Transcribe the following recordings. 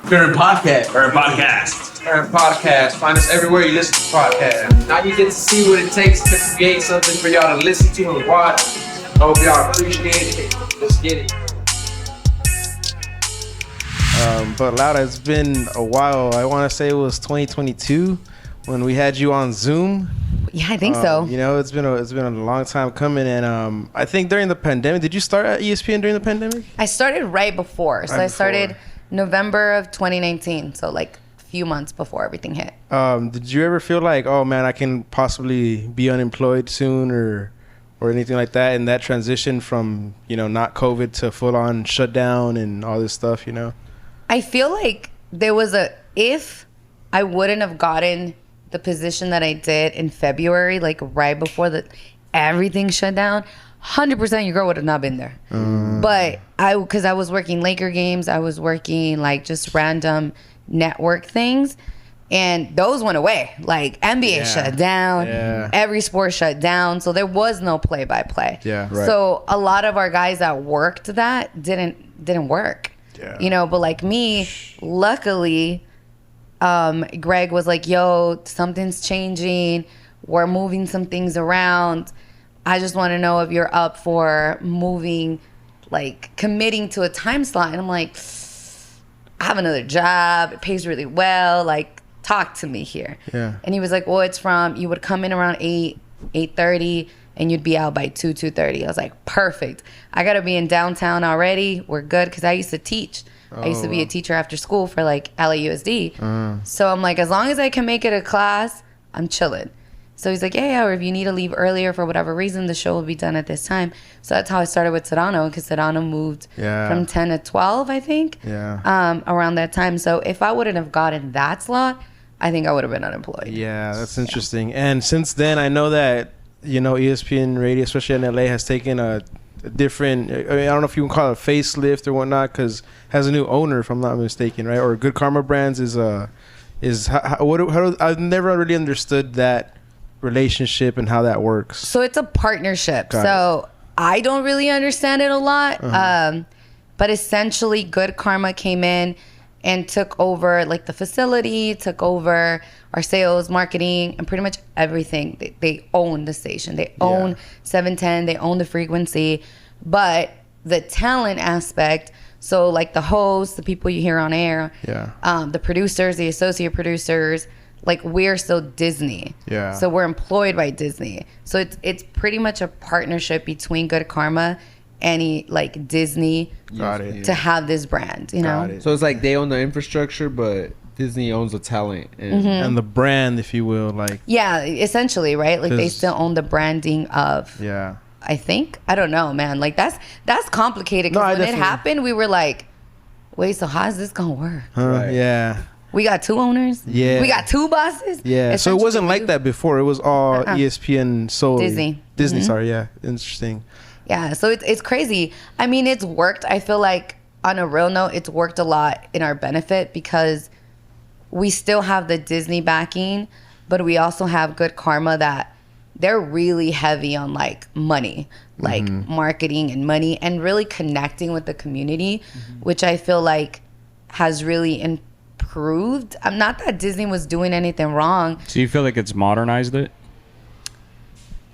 Current podcast. Current podcast. Current podcast. Find us everywhere you listen to podcasts. Now you get to see what it takes to create something for y'all to listen to and watch. I hope y'all appreciate it. Let's get it. But Lauda, it's been a while. I want to say it was 2022 when we had you on Zoom. Yeah, I think so. You know, it's been a long time coming, and I think during the pandemic, did you start at ESPN during the pandemic? I started right before. I started November of 2019, so like a few months before everything hit. Did you ever feel like, oh man, I can possibly be unemployed soon, or anything like that, and that transition from, you know, not COVID to full on shutdown and all this stuff, you know? I feel like there was if I wouldn't have gotten the position that I did in February, like right before everything shut down, 100% your girl would have not been there. But because I was working Laker games, I was working like just random network things, and those went away. Like NBA shut down, every sport shut down, so there was no play-by-play. Yeah, right. So a lot of our guys that worked that didn't work. Yeah. You know, but like me, luckily, Greg was like, yo, something's changing. We're moving some things around. I just want to know if you're up for moving, like committing to a time slot. And I'm like, I have another job. It pays really well. Like, talk to me here. Yeah. And he was like, well, you would come in around 8:30 and you'd be out by 2:30. I was like, perfect. I got to be in downtown already. We're good. Because I used to teach. I used to be a teacher after school for like LAUSD. So I'm like, as long as I can make it a class, I'm chilling. So he's like, yeah, or if you need to leave earlier for whatever reason, the show will be done at this time. So that's how I started with Serrano, because Serrano moved from 10 to 12, I think, around that time. So if I wouldn't have gotten that slot, I think I would have been unemployed. Yeah, that's interesting. And since then, I know that, you know, ESPN Radio, especially in LA, has taken a different, I mean, I don't know if you can call it a facelift or whatnot, because it has a new owner, if I'm not mistaken, right? Or Good Karma Brands I've never really understood that relationship and how that works. So it's a partnership. I don't really understand it a lot. But essentially Good Karma came in and took over like the facility, took over our sales, marketing, and pretty much everything. They own the station. They own 710. They own the frequency. But the talent aspect, so like the hosts, the people you hear on air, the producers, the associate producers, like we're still Disney. Yeah. So we're employed by Disney. So it's pretty much a partnership between Good Karma and like Disney to have this brand, you know? So it's like they own the infrastructure, but Disney owns the talent and the brand, if you will, like. Yeah, essentially, right? Like they still own the branding of. Yeah. I think. I don't know, man. Like that's complicated, because when it happened, we were like, wait, so how's this gonna work? Right. Yeah. We got two owners. Yeah. We got two bosses. Yeah. So it wasn't like that before. It was all ESPN solely. Disney. Sorry. Yeah. Interesting. Yeah. So it's crazy. I mean, it's worked. I feel like on a real note, it's worked a lot in our benefit, because we still have the Disney backing, but we also have Good Karma that they're really heavy on like money, like marketing and money, and really connecting with the community, which I feel like has really improved. Not that Disney was doing anything wrong. So you feel like it's modernized it?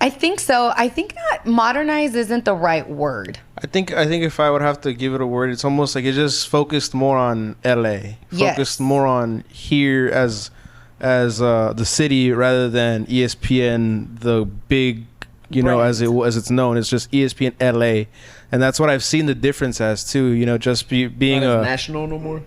I think so. I think that modernize isn't the right word. I think if I would have to give it a word, it's almost like it just focused more on LA, focused more on here as the city, rather than ESPN, the big, you know, as it's known. It's just ESPN LA, and that's what I've seen the difference as too. You know, just being not as national no more.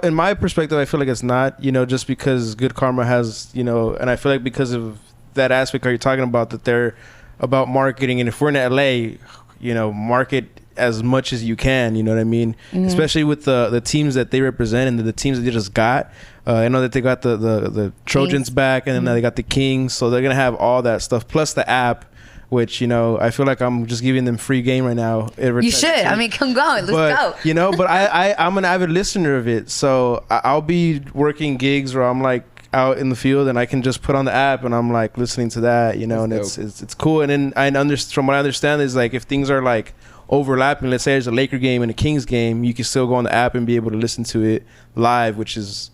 In my perspective, I feel like it's not. You know, just because Good Karma has, you know, and I feel like because of that aspect are you talking about, that they're about marketing, and if we're in LA, you know, market as much as you can, you know what I mean? Especially with the teams that they represent and the teams that they just got. I know that they got the Trojans Kings back, and then they got the Kings, so they're gonna have all that stuff plus the app, which, you know, I feel like I'm just giving them free game right now. You should. I mean, come going. Let's go. You know, but I'm an avid listener of it, so I'll be working gigs where I'm like out in the field and I can just put on the app and I'm like listening to that, you know. That's and dope. it's cool. And then from what I understand is like if things are like overlapping. Let's say there's a Laker game and a Kings game, you can still go on the app and be able to listen to it live, which is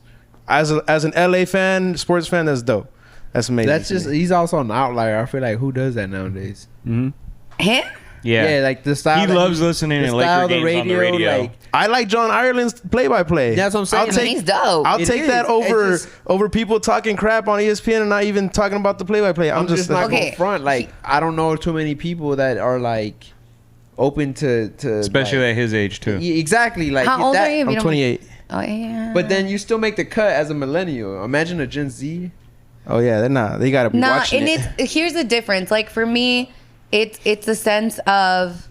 as an LA fan, sports fan, that's dope. That's amazing. That's just he's also an outlier. I feel like who does that nowadays? Him? Yeah. Like the style. He loves listening to Laker games on the radio. Like, I like John Ireland's play-by-play. that's what I'm saying. I'll take, He's dope. I'll It take is. that over It's just- over people talking crap on ESPN and not even talking about the play-by-play. I'm just not Okay. gonna front. Like I don't know too many people that are like open to Especially like, at his age, too. exactly. Like How old that, are you? If you I'm don't- 28. Oh yeah. But then you still make the cut as a millennial. Imagine a Gen Z. Oh yeah, they're not. They gotta be nah, watching and it. here's the difference. Like for me, it's a sense of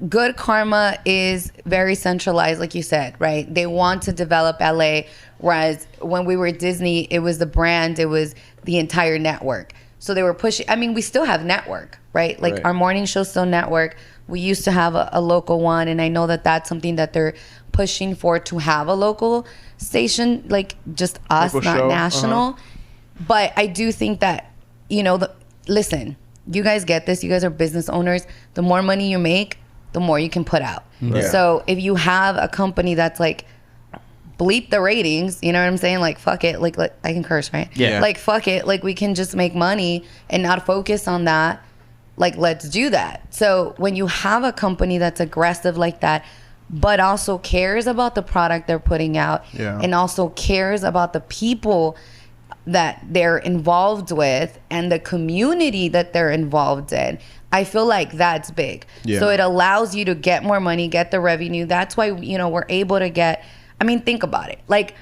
good karma is very centralized, like you said, right? They want to develop LA, whereas when we were at Disney, it was the brand, it was the entire network. So they were pushing. I mean, we still have network, right? Like Right. our morning show still network. We used to have a local one, and I know that that's something that they're pushing for, to have a local station, like just us, Local not show, national. But I do think that, listen, you guys get this. You guys are business owners. The more money you make, the more you can put out. Yeah. So if you have a company that's like, bleep the ratings, you know what I'm saying? Like, fuck it. Like I can curse, right? Yeah. Like, fuck it. Like, we can just make money and not focus on that. Like, let's do that. So when you have a company that's aggressive like that, but also cares about the product they're putting out, Yeah. and also cares about the people that they're involved with and the community that they're involved in, I feel like that's big. Yeah. So it allows you to get more money, get the revenue. That's why, we're able to get, I mean, think about it. Like,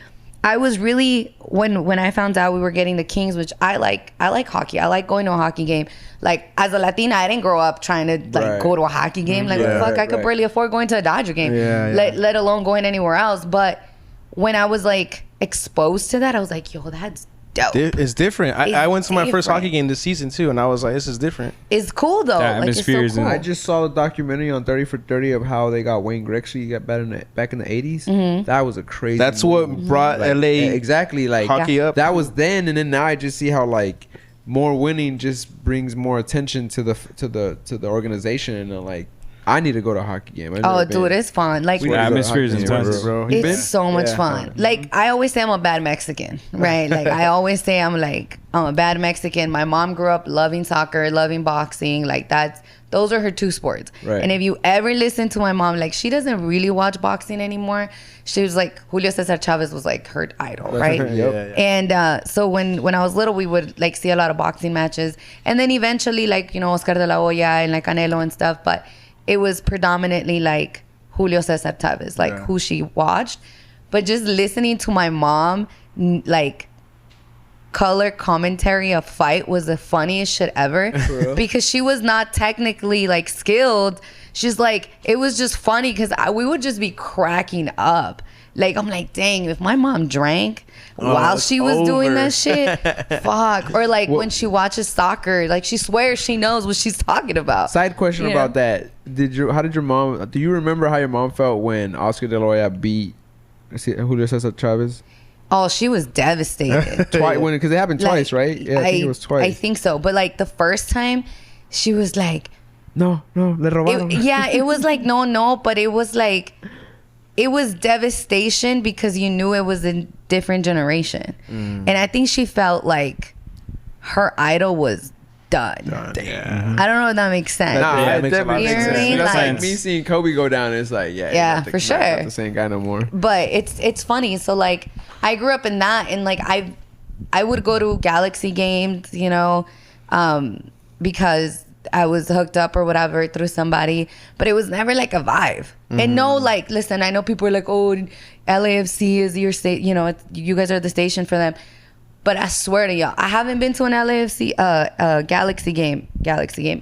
I was really, when I found out we were getting the Kings, which I like hockey. I like going to a hockey game. Like, as a Latina, I didn't grow up trying to Right. go to a hockey game. Like, Yeah. fuck, I could Right. barely afford going to a Dodger game, Yeah, yeah. let alone going anywhere else. But when I was like exposed to that, I was like, yo, that's dope. It's different. I went to my first different. hockey game this season too, and I was like, this is different. It's cool though. The Like, it's so atmosphere is cool. in- I just saw the documentary on 30 for 30 of how they got Wayne Gretzky got back in the 80s. Mm-hmm. That was a crazy. That's what movie. brought Like, LA exactly like hockey up. That was then, and then now I just see how like more winning just brings more attention to the organization, and like I need to go to a hockey game. I've Oh, never dude, been. it's fun. Like, The atmosphere is hockey game, intense. bro. You been? it's so much Yeah. fun. Like, I always say I'm a bad Mexican, right? Like, I always say I'm a bad Mexican. My mom grew up loving soccer, loving boxing. Like, those are her two sports. Right. And if you ever listen to my mom, like, she doesn't really watch boxing anymore. She was like, Julio Cesar Chavez was like her idol, right? Yep. Yeah, yeah. And so when I was little, we would like see a lot of boxing matches, and then eventually, like, Oscar de la Hoya and like Canelo and stuff. But it was predominantly like Julio Cesar Chavez, like who she watched. But just listening to my mom, like, color commentary a fight was the funniest shit ever, because she was not technically like skilled. She's like, it was just funny because we would just be cracking up. Like, I'm like, dang, if my mom drank while it's she was doing over. that shit, fuck. Or like when she watches soccer, like she swears she knows what she's talking about. Side question Yeah. about that: How did your mom? Do you remember how your mom felt when Oscar De La Hoya beat Julio Cesar Chavez? Oh, she was devastated. Twice, because it happened twice, Like, right? Yeah, I think it was twice. I think so. But like the first time, she was like, no, le robaron. it was like no, but it was like, it was devastation because you knew it was a different generation. And I think she felt like her idol was done. Yeah. I don't know if that makes sense. Nah, Yeah, it it makes a lot definitely of makes sense. sense. That's Like- like me seeing Kobe go down. It's like, Yeah, for sure. Not the same guy no more. But it's funny. So like I grew up in that, and like I would go to Galaxy games, because I was hooked up or whatever through somebody, but it was never like a vibe. And no, like, listen, I know people are like, oh, LAFC is your state, you guys are the station for them. But I swear to y'all, I haven't been to an LAFC Galaxy game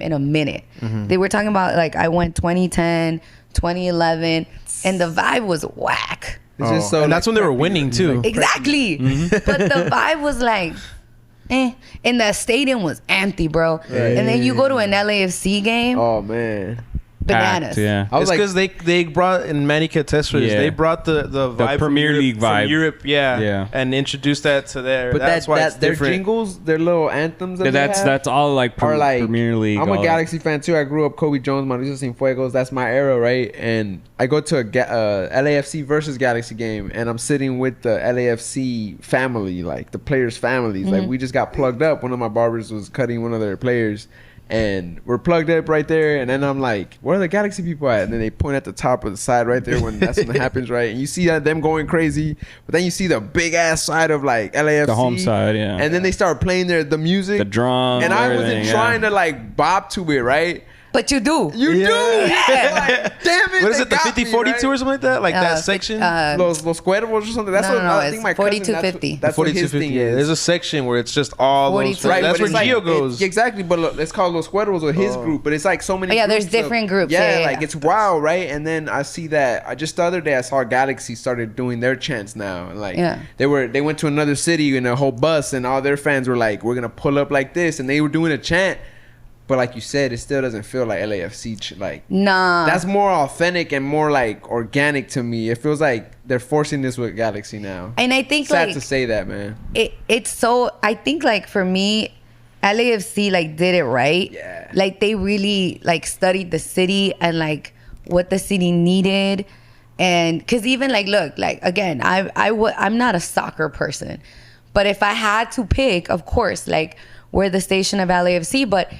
in a minute. They were talking about, like, I went 2010, 2011, and the vibe was whack. It's just so and that's when they were winning too. Exactly. But the vibe was like, and the stadium was empty, bro. And then you go to an LAFC game, Oh man, bananas. Yeah. I was It's because they brought in Manica Testers. Yeah. They brought the vibe Premier from League Europe, vibe. from Europe, Yeah. and introduced that to there. But That's why it's their different. jingles, their little anthems. That That's all like, are like Premier League. I'm a all Galaxy fan too. I grew up Kobe Jones, Mauricio Cienfuegos. That's my era, right? And I go to a LAFC versus Galaxy game, and I'm sitting with the LAFC family, like the players' families. Like we just got plugged up. One of my barbers was cutting one of their players. And we're plugged up right there, and then I'm like, "Where are the Galaxy people at?" And then they point at the top of the side right there when that's when it happens, right? And you see them going crazy, but then you see the big ass side of like LAFC, the home side, yeah. And then they start playing the music, the drums, and I wasn't trying to like bop to it, right? But you do. You do. Yeah. Like, damn it. What is they it? The got me, 50-42 right? or something like that? Like that section? Los Cuervos or something. That's No, what no, I think my cousin. 4250. That's what his thing Yeah, is. there's a section where it's just all those. 42. Right, That's but where it's Gio like, goes. exactly, but look, it's called Los Cuervos or his group, but it's like so many. Yeah, there's groups of- different groups. Yeah, Yeah, like yeah. it's wild, right? And then I see that just the other day I saw Galaxy started doing their chants now, and like Yeah. they went to another city in a whole bus, and all their fans were like, "We're gonna pull up like this," and they were doing a chant. But like you said, it still doesn't feel like LAFC. Like Nah. that's more authentic and more like organic to me. It feels like they're forcing this with Galaxy now. And I think Sad like to say that, man. it's so. I think like for me, LAFC like did it right. Yeah. Like they really like studied the city and like what the city needed, and because even like look like again, I'm not a soccer person, but if I had to pick, of course, like we're the station of LAFC, but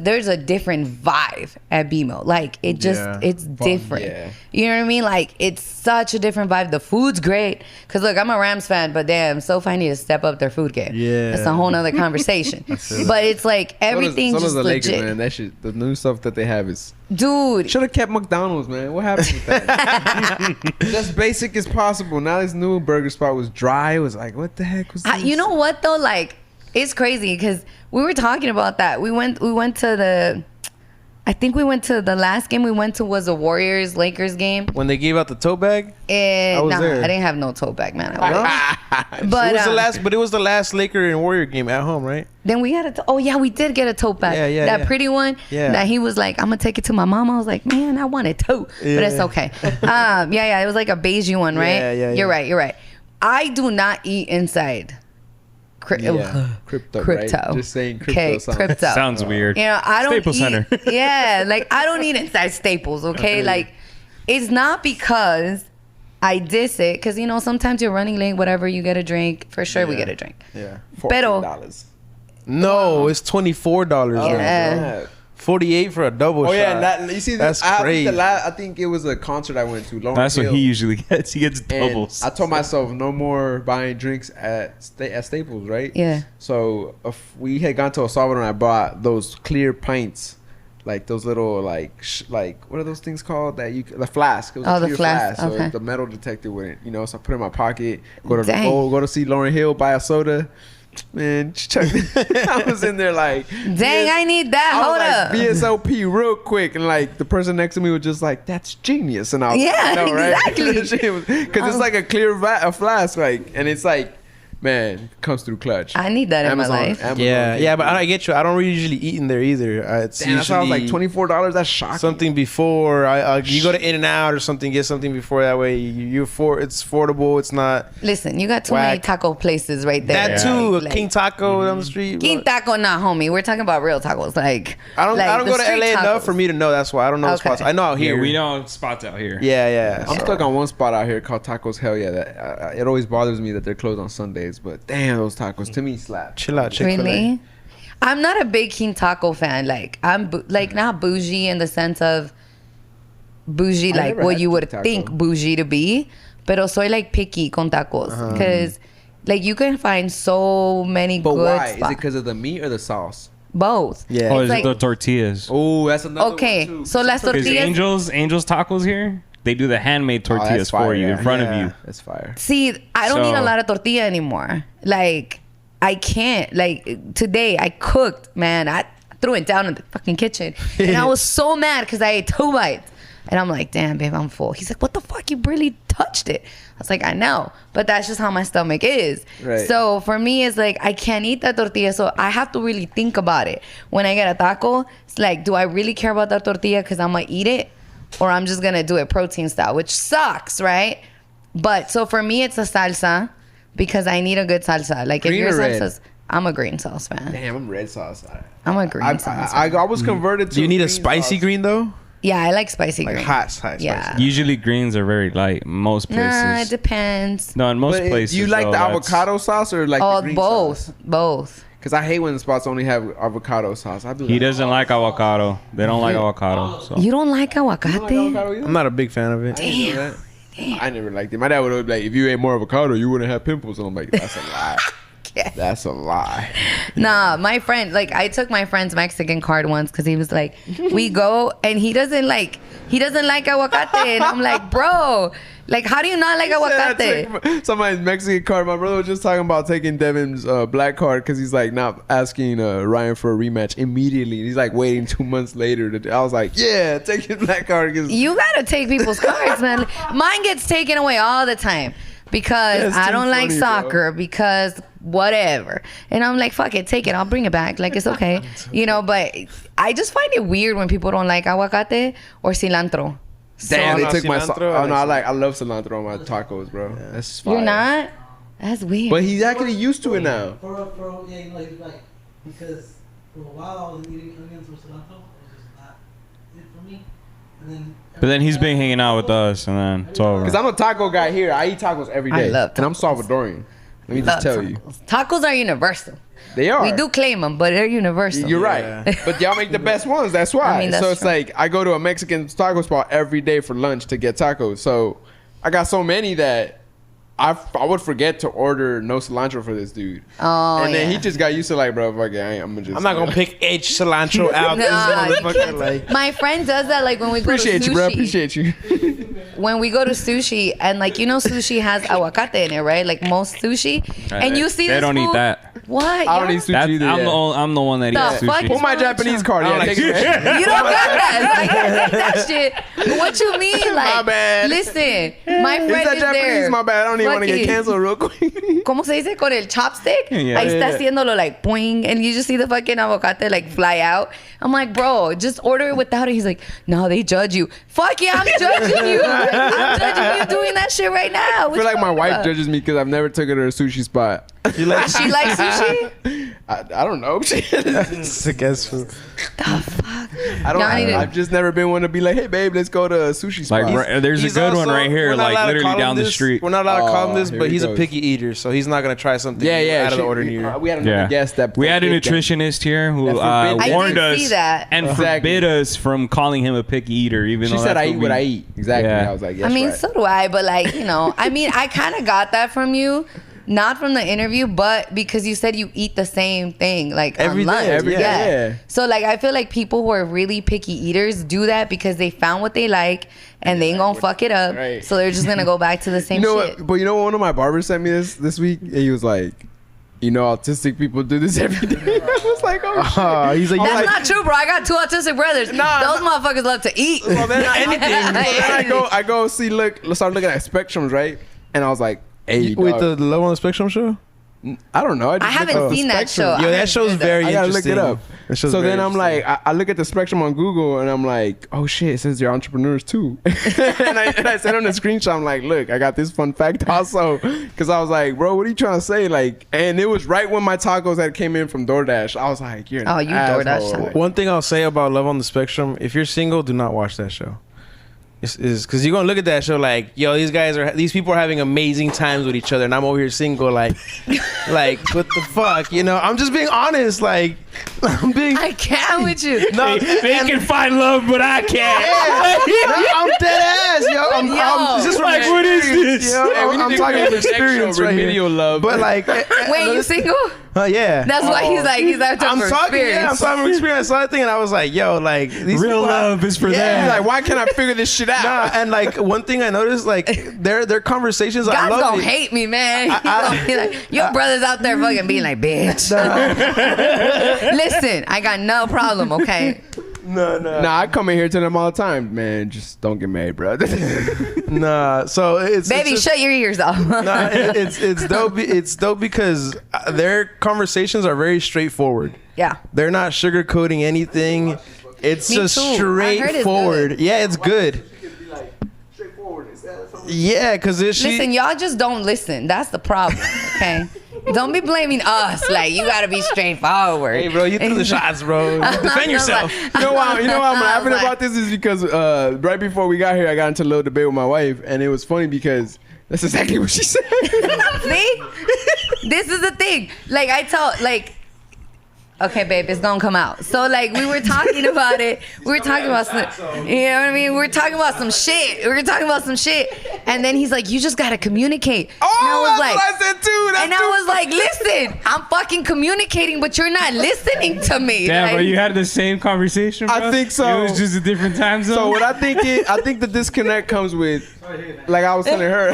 there's a different vibe at BMO. Like it just, it's different. yeah. You know what I mean? Like it's such a different vibe. The food's great. Cause look, I'm a Rams fan, but damn, SoFi need to step up their food game. Yeah. That's a whole nother conversation. But it's like everything's so does just the legit. Lakers, man. That shit, the new stuff that they have is. Dude, Should have kept McDonald's, man. What happened with that? Just basic as possible. Now this new burger spot was dry. It was like, what the heck was this? you know what though? Like it's crazy because we were talking about that. We went to the. I think we went to the last game we went to was a Warriors-Lakers game. When they gave out the tote bag, And was there. I didn't have no tote bag, man. but it was the last Laker and Warrior game at home, right? Then we had oh yeah, we did get a tote bag. That pretty one. Yeah. That he was like, I'm gonna take it to my mom. I was like, man, I want it too, but it's okay. It was like a beige one, right? Yeah. You're right. I do not eat inside. Crypto. Right? Just saying crypto. Crypto. Sounds weird. You know, I don't Staples eat. Center. Yeah, like I don't eat inside Staples. Okay, like it's not because I diss it, because you know sometimes you're running late, whatever. You get a drink for sure. We get a drink. Yeah. $14. No, it's $24. Yeah. 48 for a double shot. Oh yeah, and that, you see, That's crazy. I think it was a concert I went to. Lauryn That's what Hill. he usually gets. He gets And doubles. I told myself no more buying drinks at Staples, right? Yeah. So if we had gone to El Salvador and I bought those clear pints, like those little like what are those things called that the flask? It was a the clear flask, So okay. the metal detector wouldn't, so I put it in my pocket. Go Dang. to see Lauryn Hill, buy a soda. Man, I was in there like, Dang, I need that. I Hold was up. like VSOP real quick, and like the person next to me was just like, "That's genius," and I was Yeah, like, "No, right?" exactly. Because it's like a clear a flask, like, and it's like, man, comes through clutch. I need that in my life. Amazon Yeah, but I get you. I don't really usually eat in there either. It's Damn, that's why I was usually like $24. That's shocking. something before. You go to In-N-Out or something, get something before. That way, it's affordable. It's not Listen, you got too many Whack. taco places right there. that too. A Like, King Taco down the street. King Taco, not homie. We're talking about real tacos. Like I don't the go to street LA enough tacos. for me to know. That's why I don't know the Okay. spots. I know out Yeah, here. we know spots out here. Yeah. I'm so. stuck on one spot out here called Tacos Hell Yeah. That it always bothers me that they're closed on Sundays, but damn, those tacos to me slap. Chill out, Chick-fil-A. Really? I'm not a big King Taco fan. Like I'm like not bougie in the sense of bougie, I like never what had you would King Taco. think bougie to be. Pero soy like picky con tacos because like you can find so many But good why? Is spots. it because of the meat or the sauce? Both. Yeah. Oh, It's is like- it the tortillas? Oh, that's another Okay, one too. so las Because tortillas. Angels Tacos here, they do the handmade Oh, that's tortillas fire, for you in front of you. That's fire. See, I don't eat a So- lot of tortilla anymore. Like, I can't. Like, today I cooked, man. I threw it down in the fucking kitchen. And I was so mad because I ate 2 bites. And I'm like, damn, babe, I'm full. He's like, what the fuck? You really touched it. I was like, I know. But that's just how my stomach is. Right. So for me, it's like, I can't eat that tortilla. So I have to really think about it. When I get a taco, it's like, do I really care about that tortilla because I'm going to eat it? Or I'm just going to do it protein style, which sucks, right? But so for me, it's a salsa because I need a good salsa. Like Green if your or red? salsa's, I'm a green sauce fan. Damn, I'm red sauce. I'm a green sauce I fan. was converted to. Do you need a green spicy sauce. green though? Yeah, I like spicy Like green. hot Yeah. spicy. Usually greens are very light. Most places. Nah, it depends. No, in most But places. you like though, the that's- avocado sauce or like Oh, the green both. sauce? Both. Because I hate when the spots only have avocado sauce. I'd be He like, doesn't like avocado. They don't like avocado. So. You don't like "You don't like aguacate? avocado either?" I'm not a big fan of it. Damn. I never liked it. My dad would be like, if you ate more avocado, you wouldn't have pimples. And I'm like, that's a lie. Yeah. That's a lie. Nah, my friend, like I took my friend's Mexican card once because he was like, we go and he doesn't like aguacate. And I'm like, bro, like how do you not like aguacate? Somebody's Mexican card. My brother was just talking about taking Devin's black card because he's like not asking Ryan for a rematch immediately. He's like waiting 2 months later. I was like, yeah, take his black card. You gotta take people's cards, man. Mine gets taken away all the time because That's I too don't like funny, soccer because whatever. And I'm like, fuck it, take it. I'll bring it back. Like it's okay, you know. But I just find it weird when people don't like aguacate or cilantro. Damn, So- they took my. cilantro, Oh no, I I love cilantro on my tacos, bro. That's fire. You're not. That's weird. But he's actually used to it now. Yeah, you know, he's like, because for a while I was eating onions with cilantro. It was just not it for me. And then. But then he's been hanging out with us, and then it's over. Because I'm a taco guy here. I eat tacos every day. I love And I'm tacos. Salvadorian. Let me Love just tell you. tacos are universal. They are. We do claim them, but they're universal. You're Yeah. right. But y'all make the best ones. That's why. I mean, that's so it's true. like I go to a Mexican taco spot every day for lunch to get tacos. So I got so many that I would forget to order no cilantro for this dude. Oh, and then yeah. he just got used to like, bro, fuck it, I'm gonna just. I'm not gonna pick H cilantro out. This Nah, you motherfucker, can't. like, My friend does that like when we go Appreciate to sushi. you, bro. Appreciate you. When we go to sushi and like you know sushi has aguacate in it, right? Like most sushi. And you see They this don't eat fool- that. What? I don't Y'all- eat sushi That's, either. I'm, yeah. I'm the one that The eats fuck sushi. Pull my Japanese card. Yeah, take it. You don't got that. I can't take that shit. What you mean? Like, My bad. listen, my Is friend that is Japanese? there. My bad. I don't even want to get Fucking- canceled real quick. ¿Cómo se dice? Con el chopstick. Yeah. Ahí está Yeah. haciéndolo like boing, and you just see the fucking aguacate like fly out. I'm like, bro, just order it without it. He's like, no, they judge you. Fuck yeah, I'm judging you. I'm judging you doing that shit right now. I feel like my wife judges me because I've never taken her to a sushi spot. you like She likes sushi. I don't know. sick ass food. I don't. Y'all need to- I've just never been one to be like, hey babe, let's go to a sushi spot. Like, there's a He's good one also- right here, we're not allowed like to literally call him down the this. street. We're not allowed to call him Oh, this, here but he he's a goes. picky eater, so he's not gonna try something yeah. out of the she- ordinary. We had another Yeah. guest that We had a did that. nutritionist here who That forbid- I warned did us see that. and Exactly. forbid us from calling him a picky eater, even She though said, that's "I eat what we- I eat." Exactly. Yeah. I was like, I yes, mean, right. so do I, but like, you know, I mean, I kind of got that from you. Not from the interview, but because you said you eat the same thing like Every on day, lunch. every day, yeah. So like I feel like people who are really picky eaters do that because they found what they like and they ain't gonna fuck it up. Right. So they're just gonna go back to the same You know shit. what? But you know what? One of my barbers sent me this week. And he was like, you know, autistic people do this every day. I was like, oh shit. He's like, That's like- not true, bro. I got 2 autistic brothers. Nah, Those motherfuckers love to eat. Well, then I go see, start looking at spectrums, right? And I was like, hey, wait, dog. the Love on the Spectrum show? I don't know. I just haven't looked at the seen that spectrum. show. Yo, I that show's heard very I gotta look interesting. it up. That show's So very then I'm interesting. like, I look at the spectrum on Google and I'm like, oh shit, it says they're entrepreneurs too. and I sent him the screenshot. I'm like, look, I got this fun fact also. Because I was like, bro, what are you trying to say? Like, and it was right when my tacos had came in from DoorDash. I was like, you're an Oh, you asshole. DoorDash Like, One thing I'll say about Love on the Spectrum: if you're single, do not watch that show. Is because you're gonna look at that show like, yo, these people are having amazing times with each other, and I'm over here single, like what the fuck, you know? I'm just being honest, like I'm being. I can't with you. No, They can find love, but I can't. no, I'm dead ass, yo. I'm just Like, what is this? Yo, Hey, we need I'm to talking create from the next experience show, right here. Remedial Love. But like, Wait, you single? yeah. That's why he's like I'm for talking. experience. Yeah, I'm talking from experience. So I think, and I was like, yo, like these Real people love is for Yeah. them. He's like, why can't I figure this shit out? Nah, and like one thing I noticed, like their conversations, I God's love gonna it. hate me, man. He's gonna be like, your brother's out there fucking being like, bitch. Listen, I got no problem, okay? Nah, I come in here to them all the time, man. Just don't get married, bro. Nah, so it's Baby, just, shut your ears off. nah, it's dope. It's dope because their conversations are very straightforward. Yeah. They're not sugarcoating anything. It's Me just too. I heard it's straightforward. good. Yeah, it's good. Yeah, because Listen, y'all just don't listen. That's the problem, okay? Don't be blaming us. Like, you got to be straightforward. Hey, bro, you threw the shots, bro. Defend yourself. You know why I'm laughing about this is because right before we got here, I got into a little debate with my wife, and it was funny because that's exactly what she said. See? This is the thing. Like, I tell, like, okay, babe, it's gonna come out. So, like, we were talking about it. We were talking about some, you know what I mean? We were talking about some shit. And then he's like, you just gotta communicate. Oh, and I was like, what I said too. and I was like, listen, I'm fucking communicating, but you're not listening to me. Damn, like, bro, you had the same conversation, bro? I think so. It was just a different time zone? So what I think the disconnect comes with, like I was telling her,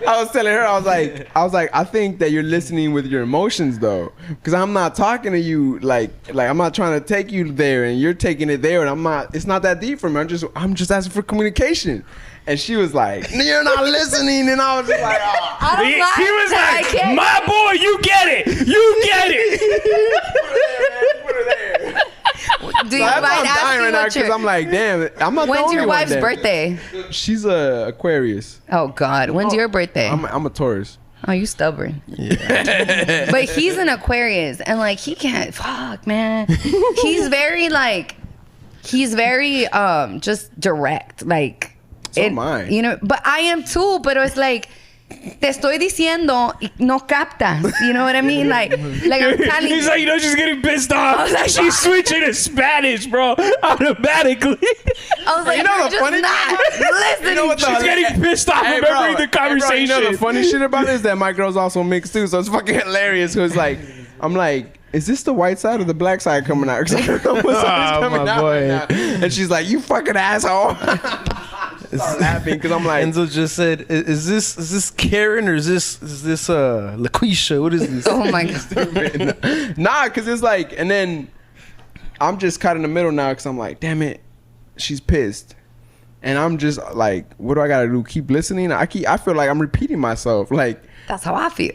I was like, I think that you're listening with your emotions though, because I'm not talking to you like I'm not trying to take you there and you're taking it there, and it's not that deep for me. I'm just asking for communication. And she was like, you're not listening, and I was just like, oh. I don't He like was that. I like, can't- my boy, you get it. You get it. Put her there. Do you That's why mind I'm dying asking right now what because your, I'm like, damn, I'm not the when's only your one wife's then. birthday? She's a Aquarius. Oh, God. When's your birthday? I'm a Taurus. Oh, you stubborn. Yeah. But he's an Aquarius, and like he can't. Fuck, man. He's very just direct. Like, So am I. You know. But I am too. But it's like, te estoy diciendo, y no captas. You know what I mean? Like I'm telling He's you. like, she's getting pissed off. I was like, She's switching to Spanish, bro, automatically. I was like, You know you're the just funny not thing? listening. You know what the- She's getting pissed off Hey, remembering bro. the conversation. Hey, bro, you know the funny shit about it is that my girl's also mixed too, so it's fucking hilarious. Cause like, I'm like, is this the white side or the black side coming out? Cause I don't know what's coming my out boy. right now. And she's like, you fucking asshole. Start laughing because I'm like, Enzo just said, "Is this Karen or is this LaQuisha? What is this?" Oh my God. nah, cause it's like, and then I'm just caught in the middle now because I'm like, damn it, she's pissed, and I'm just like, what do I gotta do? Keep listening? I feel like I'm repeating myself. Like, That's how I feel.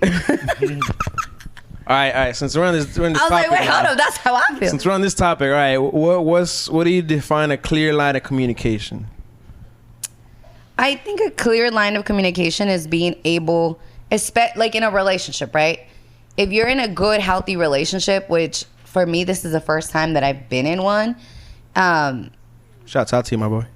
All right. Since we're on this I was topic, like, wait, now, hold up. That's how I feel. since we're on this topic, all right, what do you define a clear line of communication? I think a clear line of communication is being able, like in a relationship, right? If you're in a good, healthy relationship, which for me, this is the first time that I've been in one. Shouts out to you, my boy.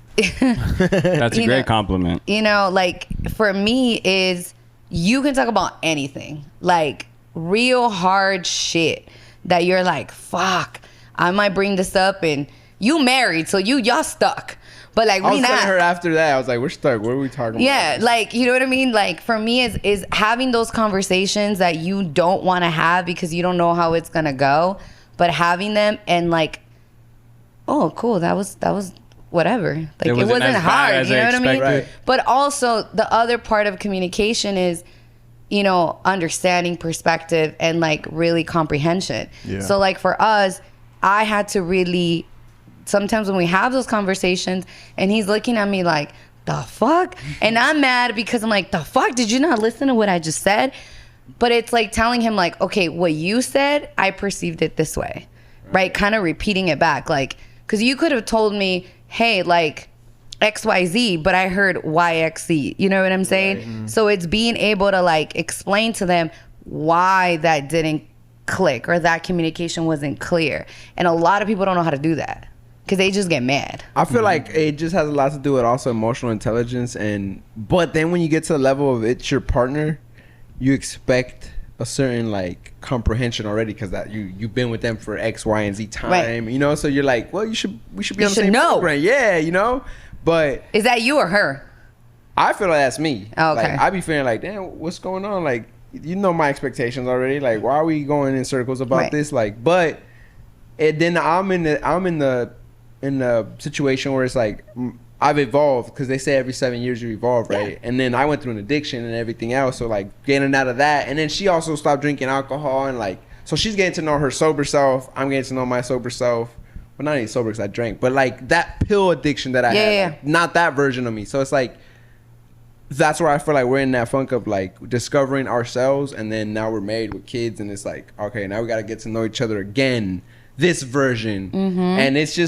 That's a You great know- compliment. You know, like for me is you can talk about anything, like real hard shit that you're like, fuck, I might bring this up and you married, so y'all stuck. But like I we was not. telling her after that, I was like, we're stuck. What are we talking Yeah, about? like, you know what I mean? Like, for me, is having those conversations that you don't want to have because you don't know how it's going to go, but having them and, like, oh, cool, that was whatever. Like, it wasn't wasn't as bad hard, as you I know what I mean? expected. Right. But also, the other part of communication is, you know, understanding perspective and, like, really comprehension. Yeah. So, like, for us, I had to really... Sometimes when we have those conversations and he's looking at me like, the fuck? And I'm mad because I'm like, the fuck? Did you not listen to what I just said? But it's like telling him like, okay, what you said, I perceived it this way, right? Kind of repeating it back. Like, because you could have told me, hey, like XYZ, but I heard YXZ. You know what I'm saying? So it's being able to like explain to them why that didn't click or that communication wasn't clear. And a lot of people don't know how to do that. Because they just get mad. I feel like it just has a lot to do with also emotional intelligence, but then when you get to the level of it's your partner, you expect a certain like comprehension already because that you've been with them for X, Y, and Z time, Right. you know. So you're like, well, we should be You on the should same know. program, yeah, you know. But Is that you or her? I feel like that's me. Oh, okay. Like, I be feeling like, damn, what's going on? Like, you know my expectations already. Like, why are we going in circles about Right. this? Like, but then I'm in the situation where it's like I've evolved because they say every 7 years you evolve, right? Yeah. And then I went through an addiction and everything else, so like getting out of that, and then she also stopped drinking alcohol, and like so she's getting to know her sober self. I'm getting to know my sober self. but not any sober because I drank, but like that pill addiction that I had, Yeah. like, not that version of me. So it's like, that's where I feel like we're in that funk of like discovering ourselves, and then now we're married with kids, and it's like, okay, now we got to get to know each other again, this version. And it's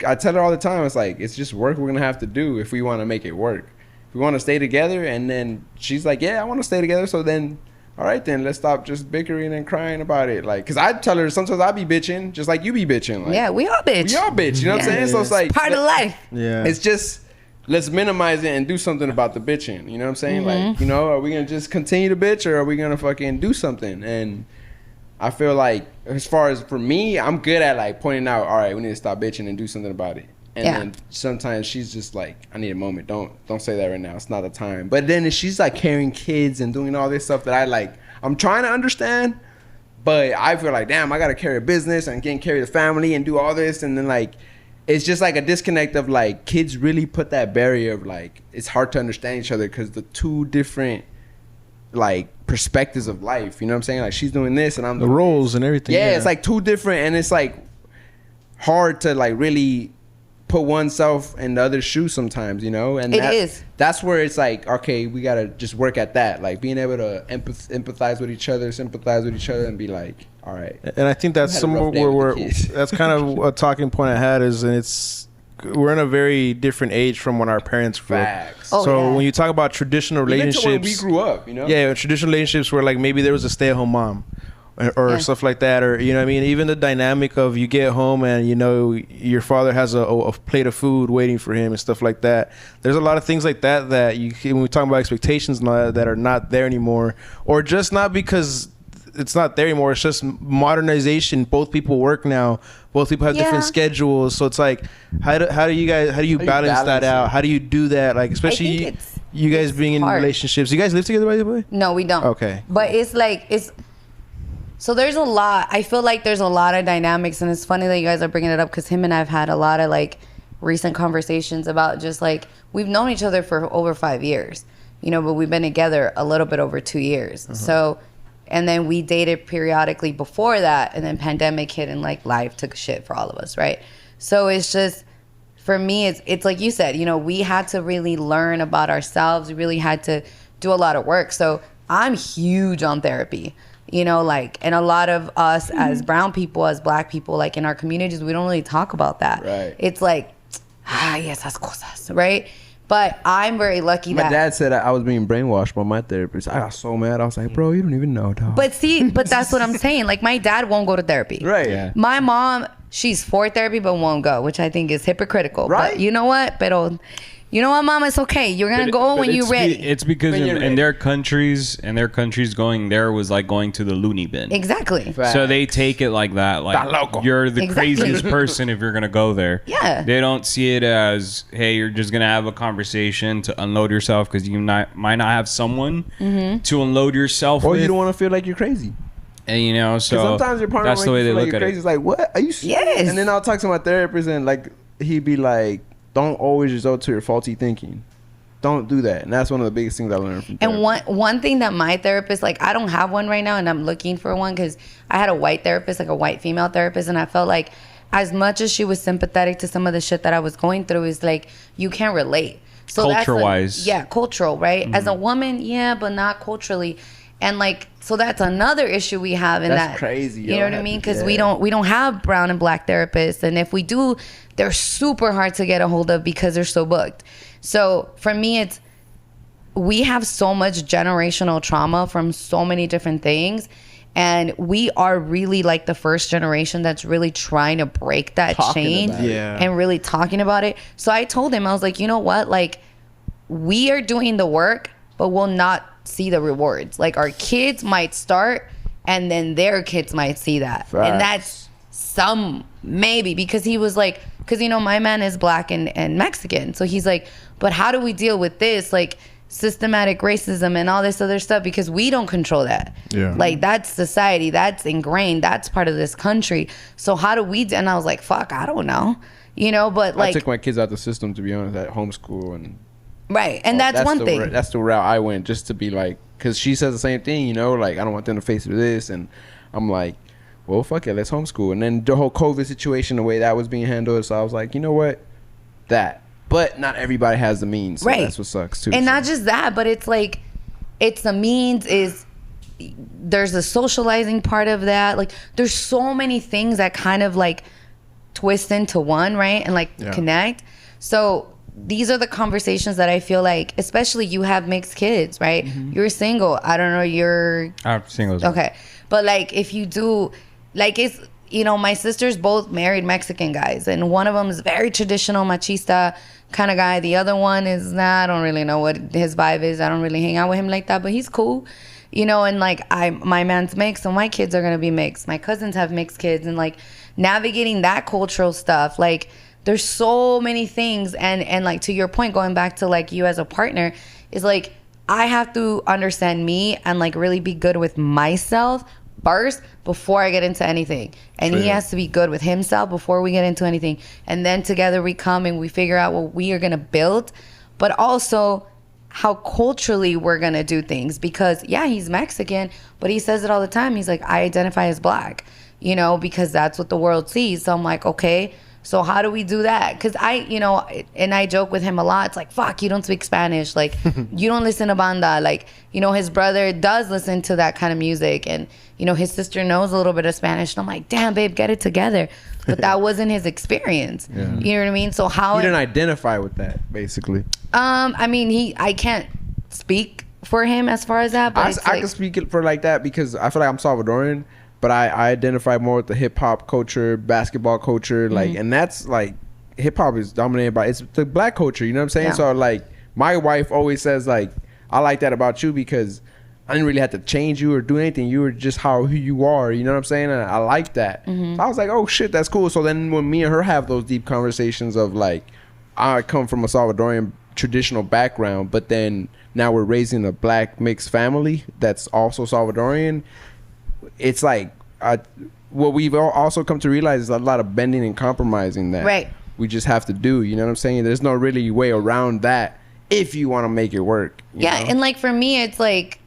I tell her all the time, it's like, it's just work we're gonna have to do if we want to make it work. If we want to stay together. And then she's like, yeah, I want to stay together. So then, all right, then let's stop just bickering and crying about it. Like, because I tell her sometimes I be bitching just like you be bitching. Like, Yeah, we all bitch. we all bitch, you know what I'm saying? So it's like, Part of life. Yeah. it's just, let's minimize it and do something about the bitching. You know what I'm saying? Like, you know, are we going to just continue to bitch, or are we going to fucking do something? And I feel like, as far as for me, I'm good at like pointing out, all right, we need to stop bitching and do something about it. And then sometimes she's just like, I need a moment. Don't say that right now. It's not the time. But then she's like carrying kids and doing all this stuff that I'm trying to understand. But I feel like, damn, I got to carry a business and carry the family and do all this. And then like, it's just like a disconnect of like, kids really put that barrier of like, it's hard to understand each other because the two different like perspectives of life. You know what I'm saying? Like, she's doing this and I'm The doing roles and everything. yeah, it's like two different, and it's like hard to like really put oneself in the other's shoes sometimes, you know? And It is. That's where it's like, okay, we gotta just work at that, like being able to empathize with each other, sympathize with each other, and be like, all right. And I think that's had a somewhere rough day where with we're the kids. that's kind of a talking point I had is, and it's we're in a very different age from when our parents grew up. Facts. Oh, So yeah. when you talk about traditional Even to relationships, when we grew up, you know? yeah, traditional relationships where like maybe there was a stay-at-home mom or Yeah. stuff like that, or you know what I mean, even the dynamic of you get home and you know your father has a plate of food waiting for him and stuff like that. There's a lot of things like that that you when we talk about expectations and all that are not there anymore, or just not because it's not there anymore. It's just modernization. Both people work now. Both people have different Yeah. schedules. So it's like, how do you balance that balance out? it? How do you do that? Like, especially think it's- you guys it's being in hard. relationships. You guys live together, by the way? No, we don't. Okay. But it's like, so there's a lot. I feel like there's a lot of dynamics, and it's funny that you guys are bringing it up because him and I've had a lot of like recent conversations about just like, we've known each other for over 5 years, you know, but we've been together a little bit over 2 years. So, and then we dated periodically before that, and then pandemic hit and like life took a shit for all of us, right? So it's just, for me, it's like you said, you know, we had to really learn about ourselves. We really had to do a lot of work. So I'm huge on therapy, you know, like, and a lot of us as brown people, as black people, like in our communities, we don't really talk about that. Right. It's like, esas cosas, right? But I'm very lucky My that. dad said I was being brainwashed by my therapist. I got so mad. I was like, bro, you don't even know, dog. But see, but that's what I'm saying. Like, my dad won't go to therapy. Right. Yeah. My mom, she's for therapy but won't go, which I think is hypocritical. Right. But you know what? Pero, you know what, Mom? It's okay. You're gonna go when you're ready. It's because When you're in ready. their countries, going there was like going to the loony bin. Exactly. So they take it like that. Like, you're the Exactly. craziest person if you're going to go there. Yeah. They don't see it as, hey, you're just going to have a conversation to unload yourself because you might not have someone to unload yourself or with. you don't want to feel like you're crazy. And, you know, so Because sometimes your partner that's the way they feel like look you're at crazy. it. It's like, what? Are you Yes. And then I'll talk to my therapist and like he'd be like, don't always resort to your faulty thinking. Don't do that. And that's one of the biggest things I learned from therapy. And one thing that my therapist, like, I don't have one right now, and I'm looking for one because I had a white therapist, like a white female therapist, and I felt like as much as she was sympathetic to some of the shit that I was going through, is like, you can't relate. So that's Culture-wise. yeah, cultural, right? As a woman, yeah, but not culturally. And like, so that's another issue we have in That's that. crazy, You yo. know what I mean? Because we Yeah. don't have brown and black therapists, and if we do, they're super hard to get a hold of because they're so booked. So for me, we have so much generational trauma from so many different things, and we are really like the first generation that's really trying to break that Talking chain about it. Yeah. and really talking about it. So I told him, I was like, you know what, like, we are doing the work, but we'll not see the rewards. Like, our kids might start and then their kids might see that. Facts. And that's some, maybe, because he was like, because, you know, my man is black and Mexican. So he's like, but how do we deal with this? Like, systematic racism and all this other stuff, because we don't control that. Yeah. Like, that's society, that's ingrained, that's part of this country. So how do we and I was like, fuck, I don't know, you know, but I like, took my kids out the system, to be honest, at homeschool. And right, and that's one thing. That's the route I went, just to be like, because she says the same thing, you know, like, I don't want them to face this. And I'm like, well, fuck it, let's homeschool. And then the whole COVID situation, the way that was being handled, so I was like, you know what, that. But not everybody has the means, so Right. that's what sucks too. And so. not just that, but it's like, it's the means, is there's the socializing part of that. Like, there's so many things that kind of like twist into one, right? And like connect. So these are the conversations that I feel like, especially you have mixed kids, right? You're single. I don't know, you're I'm single. okay. But like, if you do, like, it's, you know, my sisters both married Mexican guys, and one of them is very traditional machista kind of guy. The other one is not, I don't really know what his vibe is. I don't really hang out with him like that, but he's cool. You know, and like my man's mixed, so my kids are gonna be mixed. My cousins have mixed kids, and like navigating that cultural stuff, like there's so many things, and like to your point, going back to like you as a partner, is like I have to understand me and like really be good with myself first before I get into anything, and he has to be good with himself before we get into anything, and then together we come and we figure out what we are gonna build, but also how culturally we're gonna do things. Because yeah, he's Mexican, but he says it all the time. He's like, I identify as black, you know, because that's what the world sees. So I'm like, okay, so how do we do that? Because I, you know, and I joke with him a lot. It's like, fuck, you don't speak Spanish. Like, you don't listen to banda. Like, you know, his brother does listen to that kind of music. And, you know, his sister knows a little bit of Spanish. And I'm like, damn, babe, get it together. But that wasn't his experience. You know what I mean? So how... He didn't identify with that, basically. I mean, I can't speak for him as far as that. But I can speak it for like that because I feel like I'm Salvadorian, but I identify more with the hip hop culture, basketball culture, like, and that's like hip hop is dominated by, it's the black culture. You know what I'm saying? Yeah. So like, my wife always says like, I like that about you because I didn't really have to change you or do anything. You were just who you are. You know what I'm saying? And I like that. So I was like, oh shit, that's cool. So then when me and her have those deep conversations of like, I come from a Salvadorian traditional background, but then now we're raising a black mixed family that's also Salvadorian. It's like what we've also come to realize is a lot of bending and compromising that we just have to do. You know what I'm saying? There's no really way around that if you want to make it work. You know? And like for me, it's like,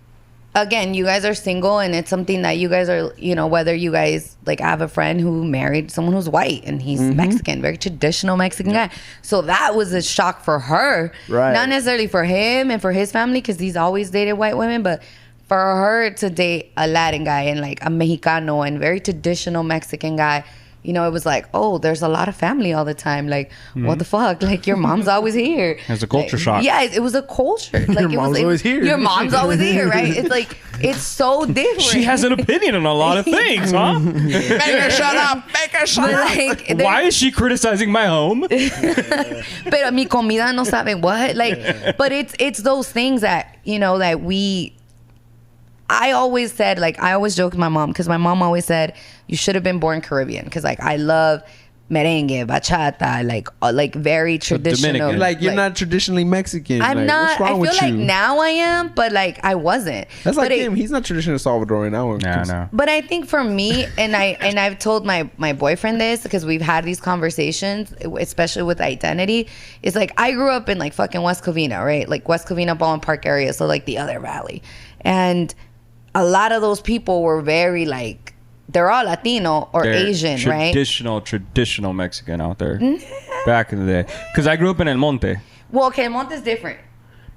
again, you guys are single, and it's something that you guys are, you know, whether you guys, like, I have a friend who married someone who's white and he's Mexican, very traditional Mexican guy. So that was a shock for her. Not necessarily for him and for his family, because he's always dated white women, but for her to date a Latin guy and like a Mexicano and very traditional Mexican guy, you know, it was like, oh, there's a lot of family all the time. Like, what the fuck? Like, your mom's always here. It's a culture shock. Yeah, it was a culture. Like, Your mom's always here. Your mom's always here, right? It's like, it's so different. She has an opinion on a lot of things, huh? Make her shut up. Make her shut up. Like, Why is she criticizing my home? Pero mi comida no sabe what. Like, but it's those things that, you know, that I always said, like, I always joke with my mom, because my mom always said, you should have been born Caribbean, because like I love merengue, bachata, like very traditional. Dominican. Like, you're not traditionally Mexican. I'm like, not. What's wrong I feel with like you? now I am, but like I wasn't. That's like but him. He's not traditional Salvadorian. No. But I think for me, and I've told my boyfriend this, because we've had these conversations, especially with identity, is like I grew up in like fucking West Covina, right? Like West Covina, Baldwin Park area, so like the other valley, and a lot of those people were very like, they're all Latino or They're Asian, right? Traditional Mexican out there. Back in the day. Because I grew up in El Monte. Well, okay, Monte's different.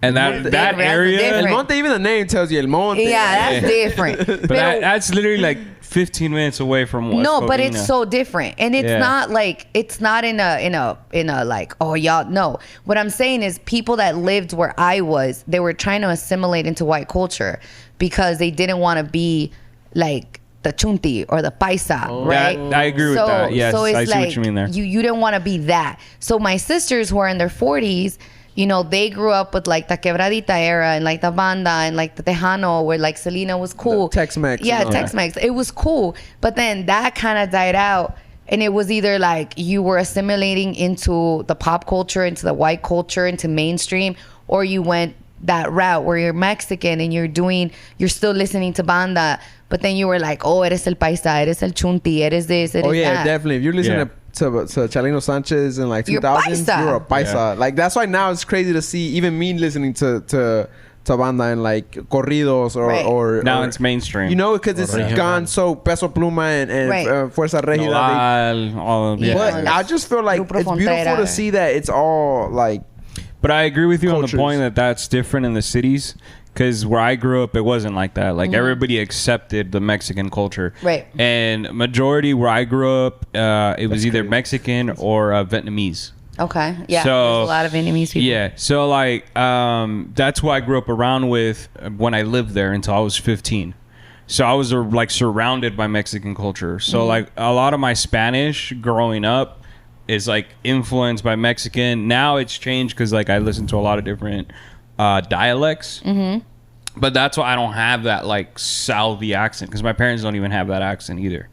And that That's area... different. El Monte, even the name tells you El Monte. Yeah, that's different. But that's literally like 15 minutes away from West No, but Covina. it's so different, and it's not like, it's not in a like, oh y'all, no. What I'm saying is, people that lived where I was, they were trying to assimilate into white culture because they didn't want to be like the chunti or the paisa, right? I agree with that. Yes, so it's I see like, what you mean there. You didn't want to be that. So my sisters who are in their 40s, you know, they grew up with like the quebradita era and like the banda and like the tejano, where like Selena was cool. The Tex-Mex. Yeah, Tex-Mex. It was cool. But then that kind of died out. And it was either like you were assimilating into the pop culture, into the white culture, into mainstream, or you went that route where you're Mexican and you're still listening to banda, but then you were like, oh, eres el paisa, eres el chunti, eres this, eres Oh yeah, that. definitely. If you're listening to Chalino Sanchez in like 2000, You're paisa. you're a paisa. Yeah. Like, that's why now it's crazy to see even me listening to banda and like corridos or Now it's mainstream. You know, because it's gone so Peso Pluma and Fuerza Regida. All of But I just feel like it's beautiful to see that it's all like. But I agree with you cultures. on the point that that's different in the cities. Because where I grew up, it wasn't like that. Like everybody accepted the Mexican culture, Right. And majority where I grew up, it was either Mexican or Vietnamese. Okay. Yeah. So, there's a lot of Vietnamese people. Yeah. So like, that's who I grew up around with when I lived there until I was 15. So I was like surrounded by Mexican culture. So like a lot of my Spanish growing up is like influenced by Mexican. Now it's changed because like I listen to a lot of different dialects, but that's why I don't have that like Salvi accent because my parents don't even have that accent either.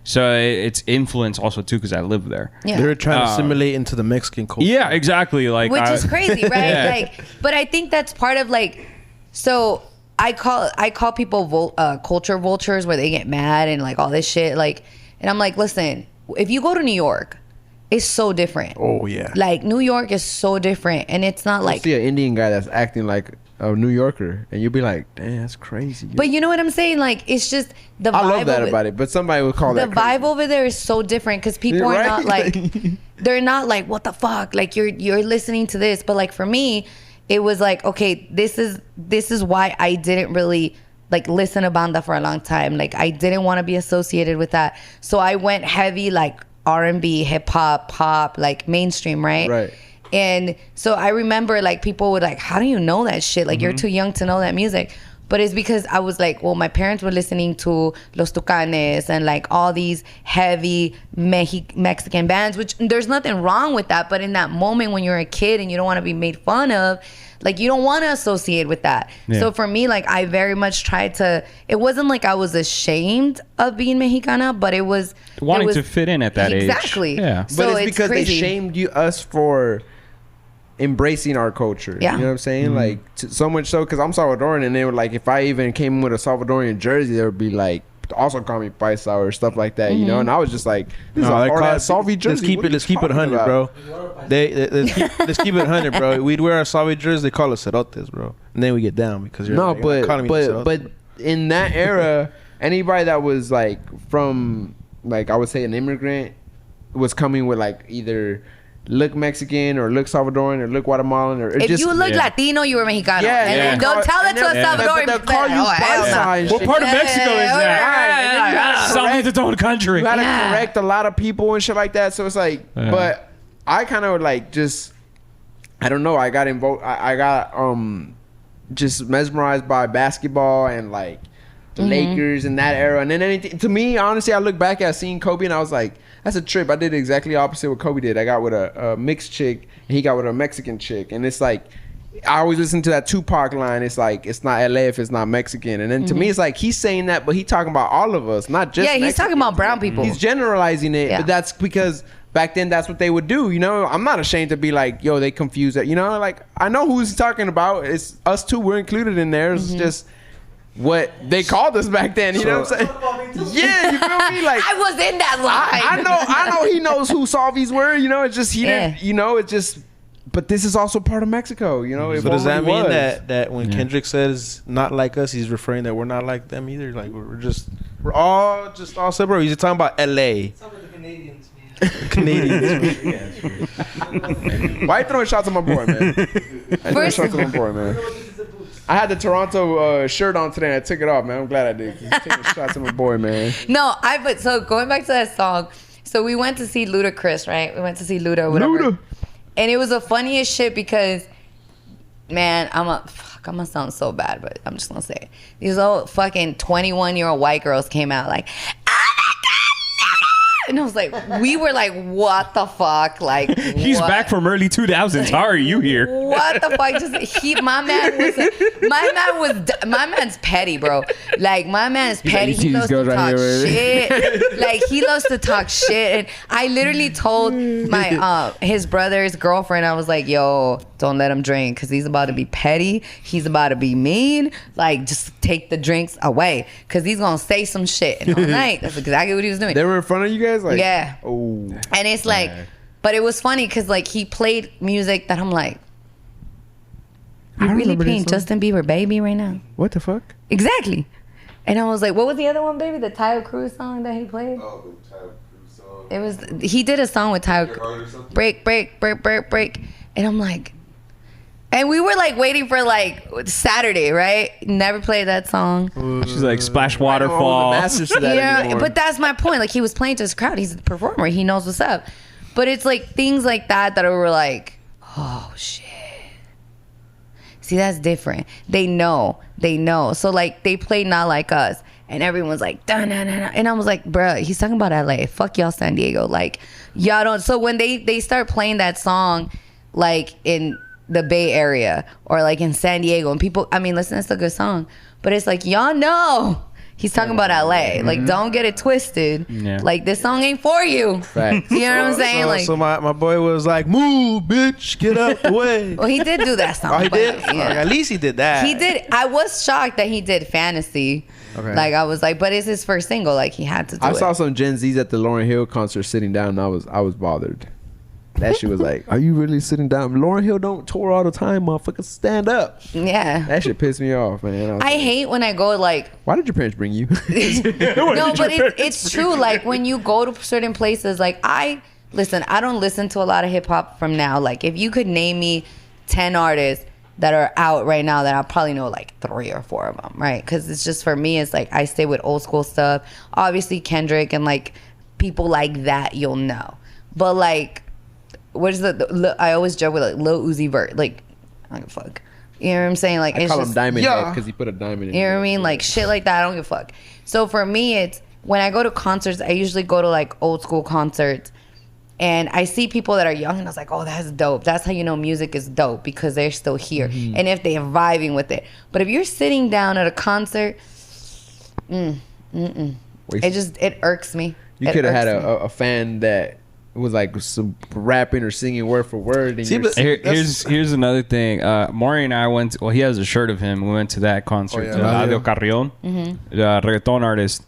So it's influence also too because I live there. Yeah. They're trying to assimilate into the Mexican culture. Yeah, exactly. Like, Which is crazy, right? Yeah. Like, but I think that's part of like, so I call people culture vultures where they get mad and like all this shit. Like, and I'm like, listen, if you go to New York, it's so different. Oh yeah. Like New York is so different, and it's not You like. see an Indian guy that's acting like a New Yorker, and you'll be like, "Damn, that's crazy." But you know what I'm saying? Like, it's just the vibe. I love that of about it, but somebody would call the that crazy. vibe over there is so different because people are Right? not like they're not like what the fuck, like you're listening to this. But like for me, it was like, okay, this is why I didn't really like listen to banda for a long time. Like I didn't want to be associated with that, so I went heavy like R&B, hip hop, pop, like mainstream, Right. And so I remember like people would like, how do you know that shit? Like you're too young to know that music. But it's because I was like, well, my parents were listening to Los Tucanes and like all these heavy Mexican bands, which there's nothing wrong with that. But in that moment when you're a kid and you don't want to be made fun of, like you don't want to associate with that. Yeah. So for me, like I very much tried to, it wasn't like I was ashamed of being Mexicana, but it was wanting it was, to fit in at that age. Exactly. Yeah. But it's because crazy. they shamed us for embracing our culture. Yeah. You know what I'm saying? Like so much so because I'm Salvadoran, and they were like, if I even came with a Salvadorian jersey, they would be like, also call me Paisa or stuff like that. You know? And I was just like, this is a hard ass Salvi jersey. Let's keep it 100, bro. Let's keep it 100, bro. We'd wear our Salvi jersey, they call us cerotes, bro, and then we get down because you're No, like, you're not calling me cerote. but in that era, anybody that was like from like I would say an immigrant was coming with like either look Mexican or look Salvadoran or look Guatemalan or If just you look Latino, you were Mexicano. Yeah, and yeah. don't tell it to a Salvadoran. They'll call you Paisa and What shit. part of Mexico is that? Yeah. Sounds its own country. You had to Yeah. correct a lot of people and shit like that. So it's like, Yeah. but I kind of like just, I don't know. I got involved. I got just mesmerized by basketball and like the Lakers in that era. And then anything to me, honestly, I look back at seeing Kobe and I was like, that's a trip. I did exactly opposite what Kobe did. I got with a mixed chick and he got with a Mexican chick. And it's like, I always listen to that Tupac line. It's like, it's not LA if it's not Mexican. And then to me, it's like, he's saying that, but he's talking about all of us, not just Yeah, he's Mexicans. talking about brown people. He's generalizing it, Yeah. but that's because back then that's what they would do. You know, I'm not ashamed to be like, yo, they confuse it. You know, like I know who he's talking about. It's us too. We're included in there. It's just what they called us back then. You know what I'm saying? Yeah, you feel me? Like I was in that line. I know he knows who Salvies were. You know, it's just he Yeah. didn't. You know, it's just. But this is also part of Mexico. You know, it So does that already mean was. that when Kendrick says not like us, he's referring that we're not like them either? Like we're all separate. He's talking about L.A. Some of the Canadians, man. Canadians. Why you throwing shots at my boy, man? I throwing First- shots at my boy, man. I had the Toronto shirt on today and I took it off, man. I'm glad I did. 'Cause he's taking shots at my boy, man. No, but so going back to that song, so we went to see Ludacris, right? We went to see Luda or whatever. Luda. And it was the funniest shit because, man, I'm gonna sound so bad, but I'm just gonna say it. These old fucking 21-year-old white girls came out like, oh my God, and I was like, we were like, what the fuck? Like, He's what? back from early 2000s. How are you here? What the fuck? My man's petty, bro. Like my man's petty. you see He these loves to girls right talk here, right? shit. Like he loves to talk shit. And I literally told my his brother's girlfriend, I was like, yo, don't let him drink because he's about to be petty. He's about to be mean. Like just take the drinks away because he's gonna say some shit. And all night, that's exactly what he was doing. They were in front of you guys? Like, Yeah. Oh. And it's like, but it was funny because like he played music that I'm like, I You're really remember this playing song. Justin Bieber Baby right now. What the fuck? Exactly. And I was like, what was the other one, baby? The Tyler Cruz song that he played? Oh, the Tyler Cruz song. It was, he did a song with Tyler Your Heart or something? break. And I'm like, and we were like waiting for like Saturday, right? Never played that song. She's like splash I don't own the waterfall. masters to that Yeah, anymore. but that's my point. Like he was playing to his crowd. He's a performer. He knows what's up. But it's like things like that were like, oh shit. See, that's different. They know. So like they play Not Like Us, and everyone's like, da na na na. And I was like, bruh, he's talking about LA. Fuck y'all, San Diego. Like y'all don't. So when they start playing that song, like in the Bay Area or like in San Diego, and people, I mean, listen, it's a good song, but it's like y'all know. He's talking about LA. Like, don't get it twisted. Yeah. Like, this song ain't for you. Facts. You know what I'm saying? Like, So my boy was like, "Move, bitch, get out the way." well, he did do that song. Oh, he but, did. yeah. At least he did that. He did. I was shocked that he did Fantasy. Okay. Like, I was like, but it's his first single. Like, he had to do I it. saw some Gen Zs at the Lauryn Hill concert sitting down, and I was bothered. That shit was like, are you really sitting down? Lauryn Hill don't tour all the time, motherfucker. Stand up. Yeah. That shit pissed me off, man. was I like, hate when I go, like, why did your parents bring you? no, but it's true. Like, when you go to certain places, like, I don't listen to a lot of hip hop from now. Like, if you could name me 10 artists that are out right now, that I'll probably know like 3 or 4 of them, right? Because it's just, for me, it's like I stay with old school stuff. Obviously, Kendrick and like people like that, you'll know. But like, what is I always joke with like Lil Uzi Vert. Like, I don't give a fuck. You know what I'm saying? Like, I it's call just, him Diamond yeah. Head because he put a diamond in you know what it. I mean? Like, shit like that, I don't give a fuck. So for me, it's when I go to concerts, I usually go to like old school concerts, and I see people that are young, and I was like, oh, that's dope. That's how you know music is dope, because they're still here, and if they're vibing with it. But if you're sitting down at a concert, it irks me. You It could have had irks me. a fan that was like some rapping or singing word for word. And See, you're but- Here's another thing. Maury and I went. He has a shirt of him. We went to that concert. Oh, yeah. Eladio Carrion, the reggaeton artist,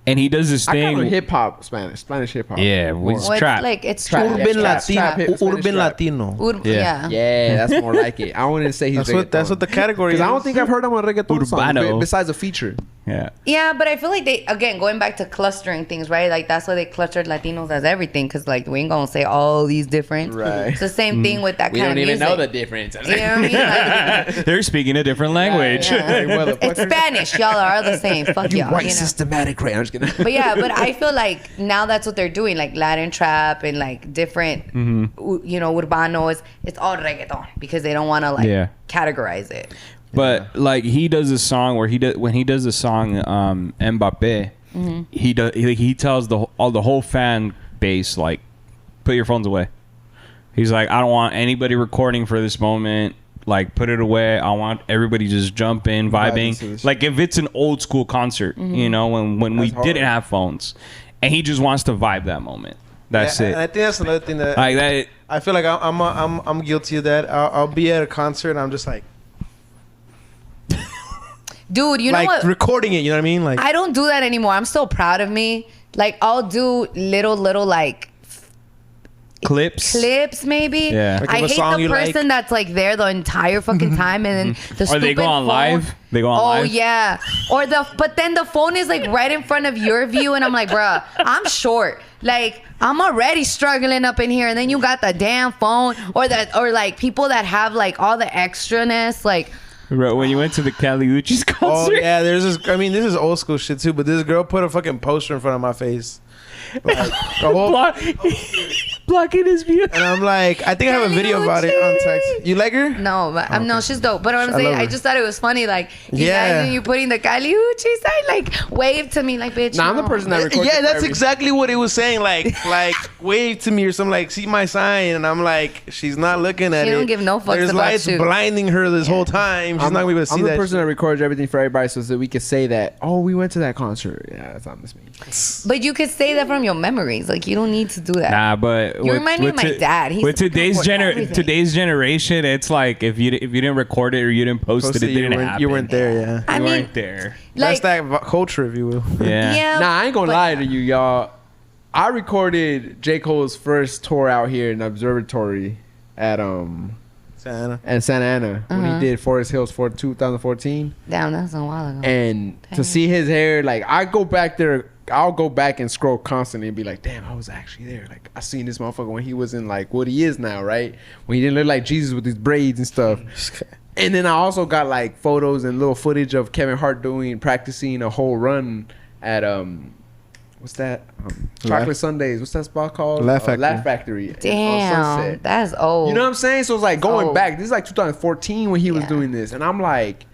and he does this I call thing. it hip hop, Spanish hip hop. Yeah, More. it's Well, trap. like it's Trap, trap. yeah, Urban trap, Latino. trap, Spanish Urban trap. Latino. Yeah. Yeah, that's more like it. I wouldn't say he's That's what the category is. Because I don't think I've heard him on a reggaeton song Urbano. besides a feature. Yeah. Yeah, but I feel like they, again, going back to clustering things, right? Like, that's why they clustered Latinos as everything, because, like, we ain't gonna say all these different. Right. It's the same thing with that kind of music. difference. You know what I mean? Like, They're speaking a different language. yeah. It's Spanish. Y'all are the same. Fuck y'all. White You know? systematic, right? I'm just kidding. But yeah, but I feel like now that's what they're doing, like Latin trap and like different, you know, urbano. It's all reggaeton because they don't want to like Yeah. categorize it. But like he does a song where when he does the song Mbappe, he tells the whole fan base, like, put your phones away. He's like, I don't want anybody recording for this moment. Like, put it away. I want everybody just jump in, Vibing to vibing. this Like, if it's an old school concert, you know, when we That's hard. didn't have phones, and he just wants to vibe that moment. That's And I it. think that's another thing that Like that. I feel like I'm guilty of that. I'll be at a concert and I'm just like Dude, you know like what? recording it. You know what I mean? Like I don't do that anymore. I'm so proud of me. Like, I'll do little like Clips. maybe. Yeah. Like I of a hate song the you person like. that's like there the entire fucking time, and then the Or stupid they go on phone. live. They go on Oh live. yeah. Or but then the phone is like right in front of your view, and I'm like, bruh, I'm short. Like, I'm already struggling up in here, and then you got the damn phone, or like people that have like all the extraness, like. Bro, when you went to the Cali Uchis oh concert. yeah, there's this. I mean, this is old school shit too. But this girl put a fucking poster in front of my face, like the whole. Blocking his view. And I'm like, I think I have a video about it on text. You like her? No, but no, she's dope. But what I'm I saying, love I her. just thought it was funny. Like, you Yeah. guys, you putting the Caliucci sign, like, wave to me, like, bitch. Nah, I'm the no. person that records. Yeah, it that's for every- exactly what it was saying. Like wave to me or something. Like, see my sign, and I'm like, she's not looking at She it. don't give no fucks There's about lights you. blinding her this whole time. She's I'm, not gonna be able to see I'm the that. person shit. that records everything for everybody so that we can say that, oh, we went to that concert. Yeah, that's not this me. But you could say that from your memories. Like, you don't need to do that. Nah, but You remind me of my dad. He's with today's everything. generation, it's like if you didn't record it or you didn't post it, it you didn't weren't- happen. You weren't there, yeah. I You mean, weren't there. like, That's that culture, if you will. Yeah. yeah. Nah, I ain't gonna but- lie to you, y'all. I recorded J. Cole's first tour out here in Observatory at and Santa Ana when he did Forest Hills for 2014. Damn, that's a while ago. And to see his hair, like I go back there, I'll go back and scroll constantly and be like, damn, I was actually there. Like I seen this motherfucker when he was in like what he is now, right? When he didn't look like Jesus with his braids and stuff. And then I also got like photos and little footage of Kevin Hart practicing a whole run at what's that? Chocolate Sundays. What's that spot called? Laugh Factory. Laugh Factory. Damn, that's old. You know what I'm saying? So it's like going old. back. This is like 2014 when he was doing this, and I'm like,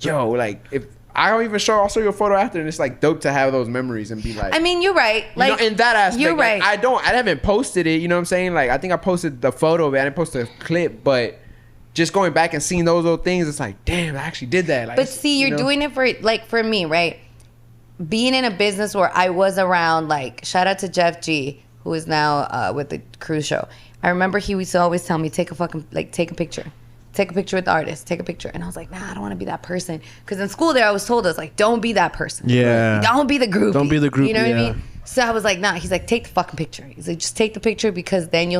yo, like if I don't even I'll show you a photo after, and it's like dope to have those memories and be like. I mean, you're right. Like in that aspect, you're right. Like, I haven't posted it. You know what I'm saying? Like I think I posted the photo of it. I didn't post a clip, but. Just going back and seeing those little things, it's like, damn, I actually did that. Like, but see, you're doing it for me, right? Being in a business where I was around, like, shout out to Jeff G, who is now with the cruise show. I remember he used to always tell me, take a picture. Take a picture with the artist. Take a picture. And I was like, nah, I don't want to be that person. Because in school there, I was told us, like, don't be that person. Yeah. Don't be the groupie. Don't be the groupie, You know what I yeah. mean? So I was like, nah. He's like, take the fucking picture. He's like, just take the picture because then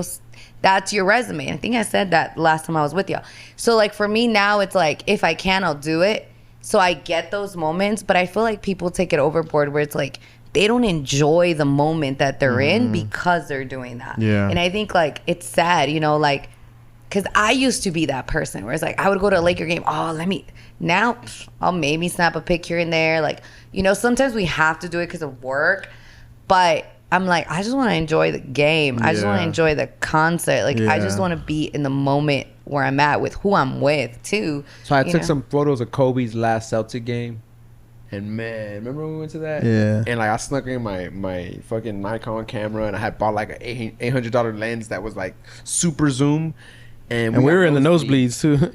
that's your resume. I think I said that last time I was with y'all. So like for me now, it's like, if I can, I'll do it. So I get those moments, but I feel like people take it overboard where it's like, they don't enjoy the moment that they're in because they're doing that. Yeah. And I think like, it's sad, you know, like, because I used to be that person where it's like, I would go to a Laker game. Now I'll maybe snap a pic here and there. Like, you know, sometimes we have to do it because of work. But I'm like, I just want to enjoy the game. I just want to enjoy the concert. Like, I just want to be in the moment where I'm at with who I'm with, too. So I took some photos of Kobe's last Celtic game. And man, remember when we went to that? Yeah. And like I snuck in my fucking Nikon camera and I had bought like an $800 lens that was like super zoom. And we were in the nosebleeds too.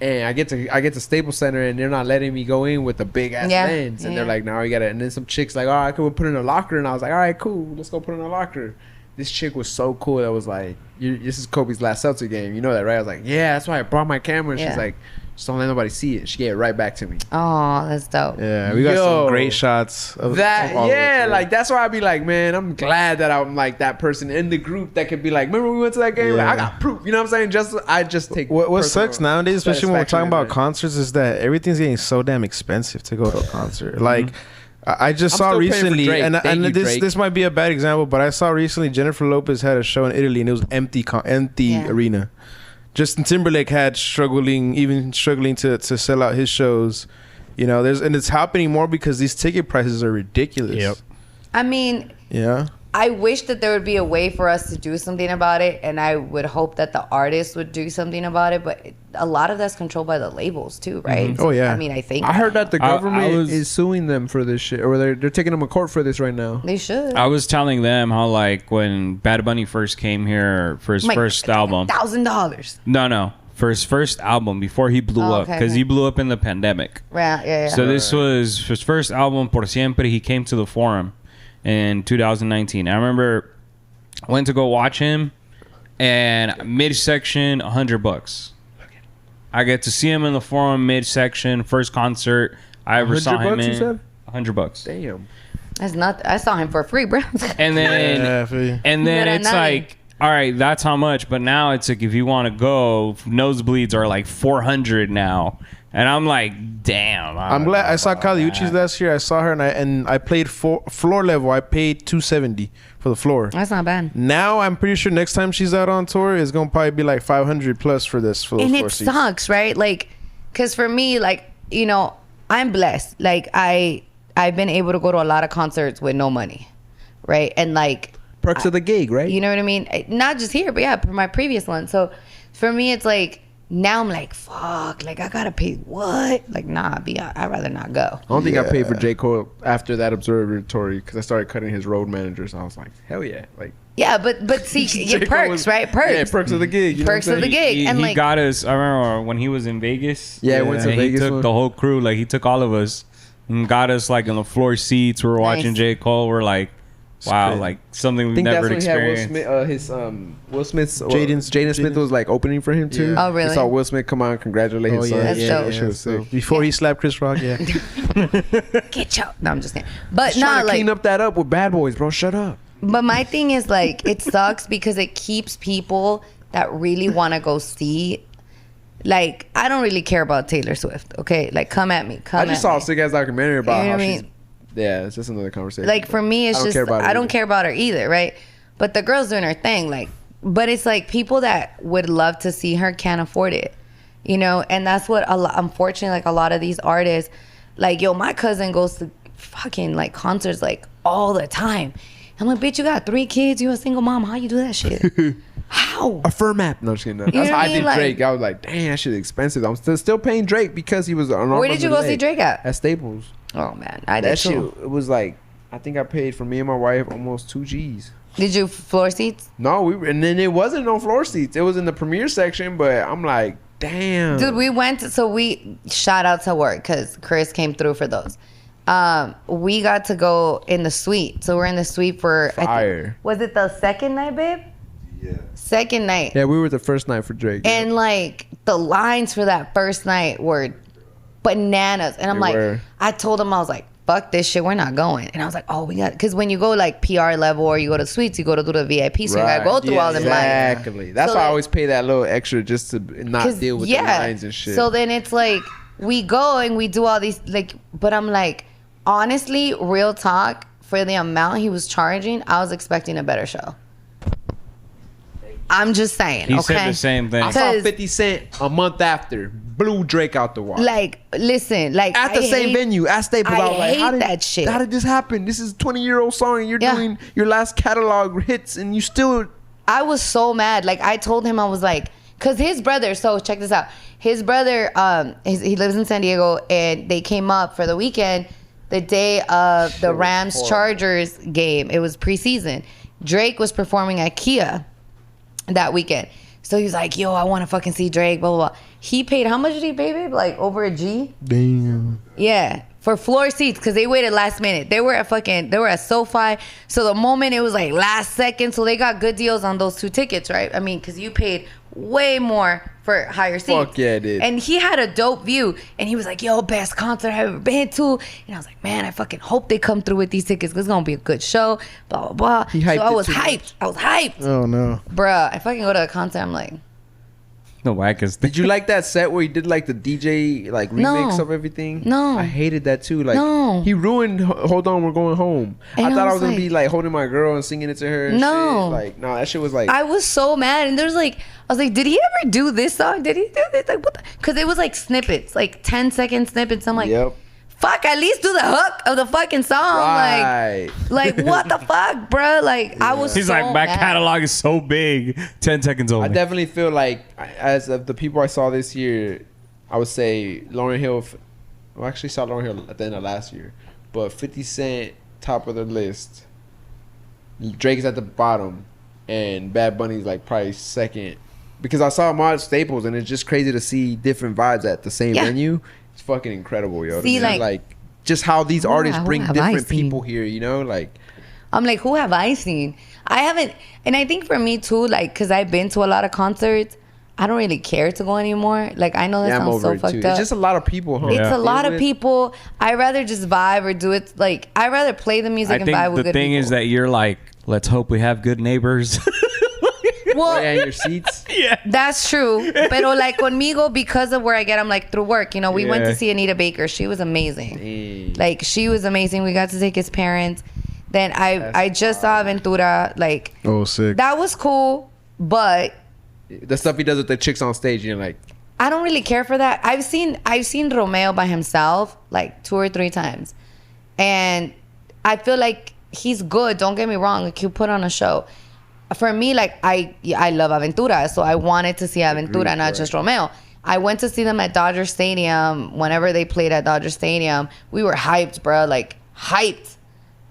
And I get to Staples Center and they're not letting me go in with the big ass lens. And they're like, no, you gotta. And then some chicks like, all right, cool, we'll put it in a locker. And I was like, all right, cool, let's go put it in a locker. This chick was so cool. That was like, this is Kobe's last Celtic game. You know that, right? I was like, yeah, that's why I brought my camera. And she's like, just don't let nobody see it. She gave it right back to me. Oh, that's dope. Yeah, we got some great shots of that. Of all Yeah, of it. like that's why I be like, man, I'm glad that I'm like that person in the group that could be like, remember we went to that game? Yeah. Like, I got proof. You know what I'm saying? I just take. What sucks nowadays, especially when we're talking about satisfaction concerts, is that everything's getting so damn expensive to go to a concert. Like, I just saw still paying for recently, Drake. and Thank you, Drake. this might be a bad example, but I saw recently Jennifer Lopez had a show in Italy and it was empty arena. Justin Timberlake had struggling to sell out his shows. You know, and it's happening more because these ticket prices are ridiculous. Yep. I mean, Yeah. I wish that there would be a way for us to do something about it, and I would hope that the artists would do something about it. But a lot of that's controlled by the labels too, right? Oh, yeah. I mean, I think I heard that the I government was- is suing them for this shit, or they're taking them to court for this right now. they should. I was telling them how like when Bad Bunny first came here for his first album. $1,000. No. For his first album before he blew up, okay, because okay. he blew up in the pandemic. Right, yeah. So this was his first album, Por Siempre. He came to the Forum in 2019. I remember I went to go watch him, and midsection, $100. I get to see him in the Forum midsection, first concert I ever saw him $100, you in. said? $100. Damn. That's not. I saw him for free, bro. And then Yeah, I feel you. and then Better it's not. like, all right, that's how much. But now it's like, if you want to go, nosebleeds are like $400 now. And I'm like, damn. I'm glad I saw Kali Uchis last year. I saw her and I played floor level. I paid $270 for the floor. That's not bad. Now I'm pretty sure next time she's out on tour, it's gonna probably be like $500 plus for those And floor it seats. sucks, right? Like, because for me, like, you know, I'm blessed. Like, I've been able to go to a lot of concerts with no money, right? And like, Perks of the gig, right? you know what I mean? Not just here, but yeah, for my previous one. So for me, it's like, now I'm like, fuck, like I gotta pay what? Like, nah, I'd rather not go. I don't think I paid for J. Cole after that observatory because I started cutting his road managers. I was like, hell yeah. Like, Yeah, but see, your J. Cole perks, was- right? Perks. Yeah, perks of the gig. You know Perks what I'm of the saying? gig. And he like, got us. I remember when he was in Vegas. Yeah, I went to and Vegas He took one. the whole crew. Like, he took all of us and got us like in the floor seats. We were watching Nice. J. Cole. We're like, wow, crazy. like something I we've think never that's when he had experienced. Will Smith's Jaden Smith was like opening for him too. Yeah. Oh, really? We saw Will Smith come out and congratulate his son. That's dope. That shit was So sick. before he slapped Chris Rock, yeah. get your. No, I'm just kidding. But He's trying not to like. clean up that up with Bad Boys, bro. Shut up. But my thing is like, it sucks because it keeps people that really want to go see Like, I don't really care about Taylor Swift. Okay, like, come at me. I just saw a sick ass documentary about You know how what I she's. mean? Yeah, it's just another conversation. Like, for me, it's just I don't either. care about her either, right? But the girl's doing her thing, like. But it's like people that would love to see her can't afford it, you know. And that's what unfortunately, like a lot of these artists, like yo, my cousin goes to fucking like concerts like all the time. I'm like, bitch, you got 3 kids, you a single mom, how you do that shit? How? A firm app. No, just kidding. That's know how what I I mean? did Like- Drake. I was like, dang, that shit expensive. I'm still paying Drake because he was an arm Where did you go see Drake at? At Staples. Oh man, I did That shit, too. it was like, I think I paid for me and my wife almost 2 G's. Did you floor seats? No, and then it wasn't on floor seats. It was in the premiere section, but I'm like, damn. Dude, we went. So we shout out to work because Chris came through for those. We got to go in the suite. So we're in the suite for Fire. was it the second night, babe? Yeah. Second night. Yeah, we were the first night for Drake. And like the lines for that first night were bananas. And I'm They like, were. I told him, I was like, fuck this shit, we're not going. And I was like, oh, we got, because when you go like PR level or you go to suites, you go to do the VIP, so you gotta go through all them lines. Exactly. That's So why I like- always pay that little extra just to not deal with the lines and shit. So then it's like we go and we do all these like, but I'm like, honestly, real talk, for the amount he was charging, I was expecting a better show. I'm just saying. He okay? said the same thing. I saw 'Cause- 50 Cent a month after. Blew Drake out the water. Like, listen, like At the I same hate- venue, at Staples. I was like, hate how did that shit. How did this happen? This is a 20-year-old song and you're Yeah. doing your last catalog hits and you still... I was so mad. Like I told him, I was like, cause his brother. So check this out. His brother, he lives in San Diego, and they came up for the weekend, the day of the Rams Chargers game. It was preseason. Drake was performing at Kia that weekend. So he was like, yo, I want to fucking see Drake, blah, blah, blah. He paid, how much did he pay, babe? Like over a G? Damn. Yeah, for floor seats, because they waited last minute. They were at SoFi. So the moment it was like last second, so they got good deals on those 2 tickets, right? I mean, because you paid way more for higher seats. Fuck yeah, dude. And he had a dope view. And he was like, yo, best concert I've ever been to. And I was like, man, I fucking hope they come through with these tickets, because it's going to be a good show, blah, blah, blah. He hyped So I it was too hyped. I was hyped. Oh no. Bruh, I fucking go to a concert, I'm like, The wackest thing. Did you like that set where he did like the DJ like remix No. of everything? No. I hated that too. Like No. he ruined Hold On, We're Going Home. And I thought I was was gonna like- be like holding my girl and singing it to her and No. shit. Like, no, that shit was like I was so mad, and there's like, I was like, did he ever do this song? Did he do this? Like, what? Because it was like snippets, like 10-second snippets. I'm like, Yep. fuck, at least do the hook of the fucking song. Right. Like what the fuck, bro? Like I was. He's so like, my mad. catalog is so big. 10 seconds only. I definitely feel like as of the people I saw this year, I would say Lauryn Hill. I actually saw Lauryn Hill at the end of last year, but 50 Cent top of the list. Drake is at the bottom, and Bad Bunny's like probably second. Because I saw him at Staples, and it's just crazy to see different vibes at the same Yeah. venue. It's fucking incredible, yo. See, To like- just how these artists who bring have I different seen? people here, you know, like. I'm like, who have I seen? I haven't, and I think for me too, like, cause I've been to a lot of concerts. I don't really care to go anymore. Like, I know that Yeah, I'm sounds over so it fucked too. up. It's just a lot of people, huh? It's Yeah. a lot of With- people. I rather just vibe or do it. Like, I rather play the music I and think vibe with the good thing people. is that you're like, let's hope we have good neighbors. well, Yeah, in your seats. yeah. that's true. Pero like conmigo, because of where I get, I'm like through work. You know, we went Yeah. to see Anita Baker. She was amazing. Dang. Like, she was amazing. We got to take his parents. Then I just saw Aventura. Like, Oh, sick. that was cool, but The stuff he does with the chicks on stage, you're like, I don't really care for that. I've seen Romeo by himself like 2 or 3 times, and I feel like he's good. Don't get me wrong. Like, he'll put on a show. For me, like I love Aventura, so I wanted to see Aventura, not just Romeo. I went to see them at Dodger Stadium. Whenever they played at Dodger Stadium, we were hyped, bro. Like, hyped.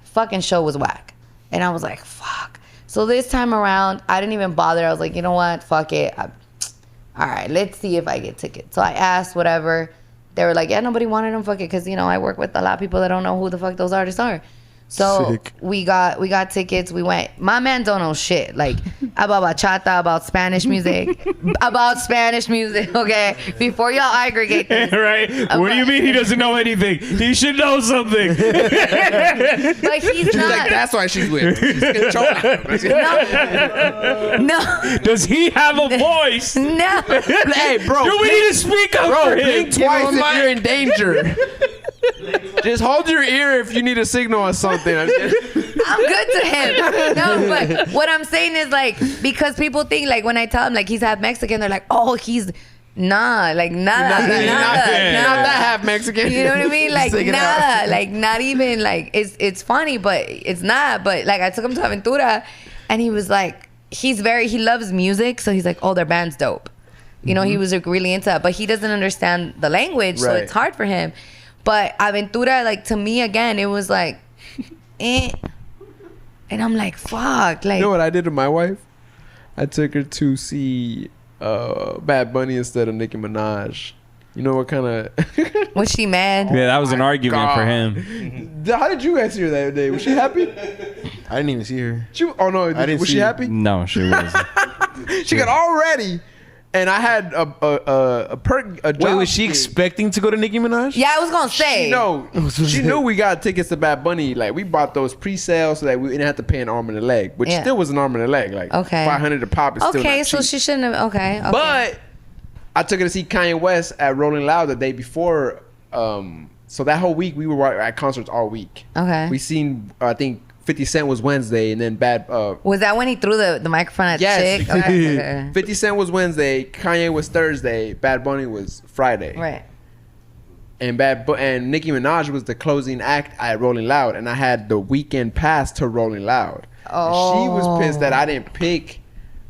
Fucking show was whack, and I was like, fuck. So this time around, I didn't even bother. I was like, you know what? Fuck it. All right, let's see if I get tickets. So I asked, whatever. They were like, yeah, nobody wanted them. Fuck it, because, you know, I work with a lot of people that don't know who the fuck those artists are. So Sick. we got tickets. We went. My man don't know shit like about bachata, about Spanish music, Okay, before y'all aggregate this. Right? What do you mean he doesn't know anything? He should know something. But he's She's not. like, that's why she's with him. She's controlling him. No. Does he have a voice? No. Hey, bro. Do we need to speak up Bro, for him? blink twice if you're in danger. Just hold your ear if you need a signal or something. I'm good to him. No, but what I'm saying is like because people think like when I tell them like he's half Mexican, they're like, oh, he's nada, like nada. Not that half Mexican. You know what I mean? Like Stick it nada, out. like not even like it's funny, but it's not. But like I took him to Aventura, and he was like, he loves music, so he's like, oh, their band's dope. You know, he was like really into it, but he doesn't understand the language, so Right. it's hard for him. But Aventura, like to me again, it was like, eh. And I'm like, fuck, like. You know what I did to my wife? I took her to see Bad Bunny instead of Nicki Minaj. You know what kind of... Was she mad? Yeah, that was an my argument for God. him. How did you guys hear that day? Was she happy? I didn't even see her. Oh no, I didn't was see she it. happy? No, she wasn't. She got all ready, and I had a Wait, job was she gig. expecting to go to Nicki Minaj? Yeah, I was gonna say. She knew we got tickets to Bad Bunny. Like we bought those pre-sales so that we didn't have to pay an arm and a leg, which Yeah. still was an arm and a leg. Like Okay. $500 a pop is still Okay, not so cheap. she shouldn't have. Okay. But I took her to see Kanye West at Rolling Loud the day before. So that whole week we were at concerts all week. Okay. We seen I think 50 Cent was Wednesday, and then Was that when he threw the microphone at Yes. Chick? Okay. 50 Cent was Wednesday, Kanye was Thursday, Bad Bunny was Friday. Right. And Nicki Minaj was the closing act at Rolling Loud, and I had the weekend pass to Rolling Loud. And she was pissed that I didn't pick.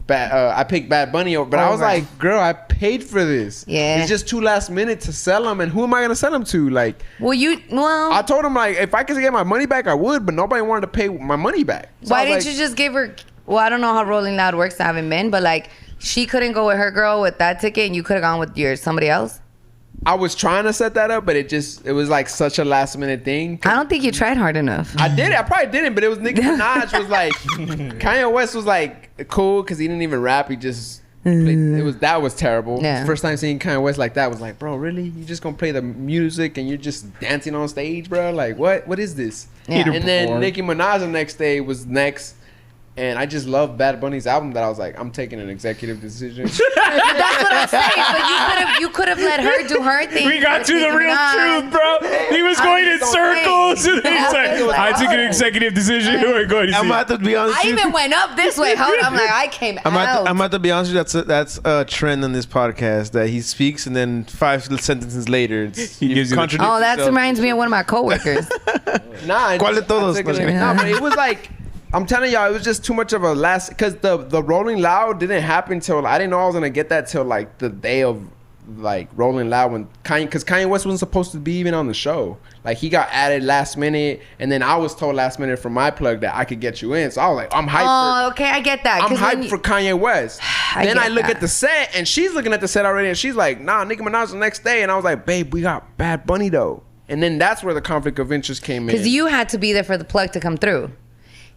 I picked Bad Bunny over, but I was Over. like, "Girl, I paid for this. Yeah. It's just too last minute to sell them, and who am I gonna sell them to? Like, Well, I told him like, if I could get my money back, I would, but nobody wanted to pay my money back. So why I was didn't you just give her? Well, I don't know how Rolling Loud works. I haven't been, but like she couldn't go with her girl with that ticket, and you could have gone with somebody else. I was trying to set that up, but it was like such a last minute thing. I don't think you tried hard enough. I did it. I probably didn't, but it was Nicki Minaj was like, Kanye West was like cool because he didn't even rap. He just played, that was terrible. Yeah. First time seeing Kanye West like that was like, bro, really? You just gonna play the music and you're just dancing on stage, bro? Like what is this? Yeah. And then Perform. Nicki Minaj the next day was next. And I just love Bad Bunny's album that I was like, I'm taking an executive decision. That's what I'm saying. But you could have let her do her thing. We got to the Nicki real Minaj. truth, bro. He was going in just circles. And he's like, I took an executive decision. We're going to I'm see. about to be honest. I with you. even went up this way. I'm like, I came I'm out. about to be honest with you. That's a trend on this podcast that he speaks and then 5 sentences later He gives you the- contradict Oh, that yourself. reminds me of one of my coworkers. Nah, ¿Cuál de todos? I took it- Nah, but it was like, I'm telling y'all, it was just too much of a last, because the Rolling Loud didn't happen till, I didn't know I was gonna get that till like the day of like Rolling Loud when because Kanye West wasn't supposed to be even on the show. Like he got added last minute, and then I was told last minute from my plug that I could get you in. So I was like, I'm hyped. Oh, okay, I get that. I'm 'Cause when hyped you- for Kanye West. I Then get I look that. at the set, and she's looking at the set already, and she's like, nah, Nicki Minaj the next day. And I was like, babe, we got Bad Bunny though. And then that's where the conflict of interest came in. Because you had to be there for the plug to come through.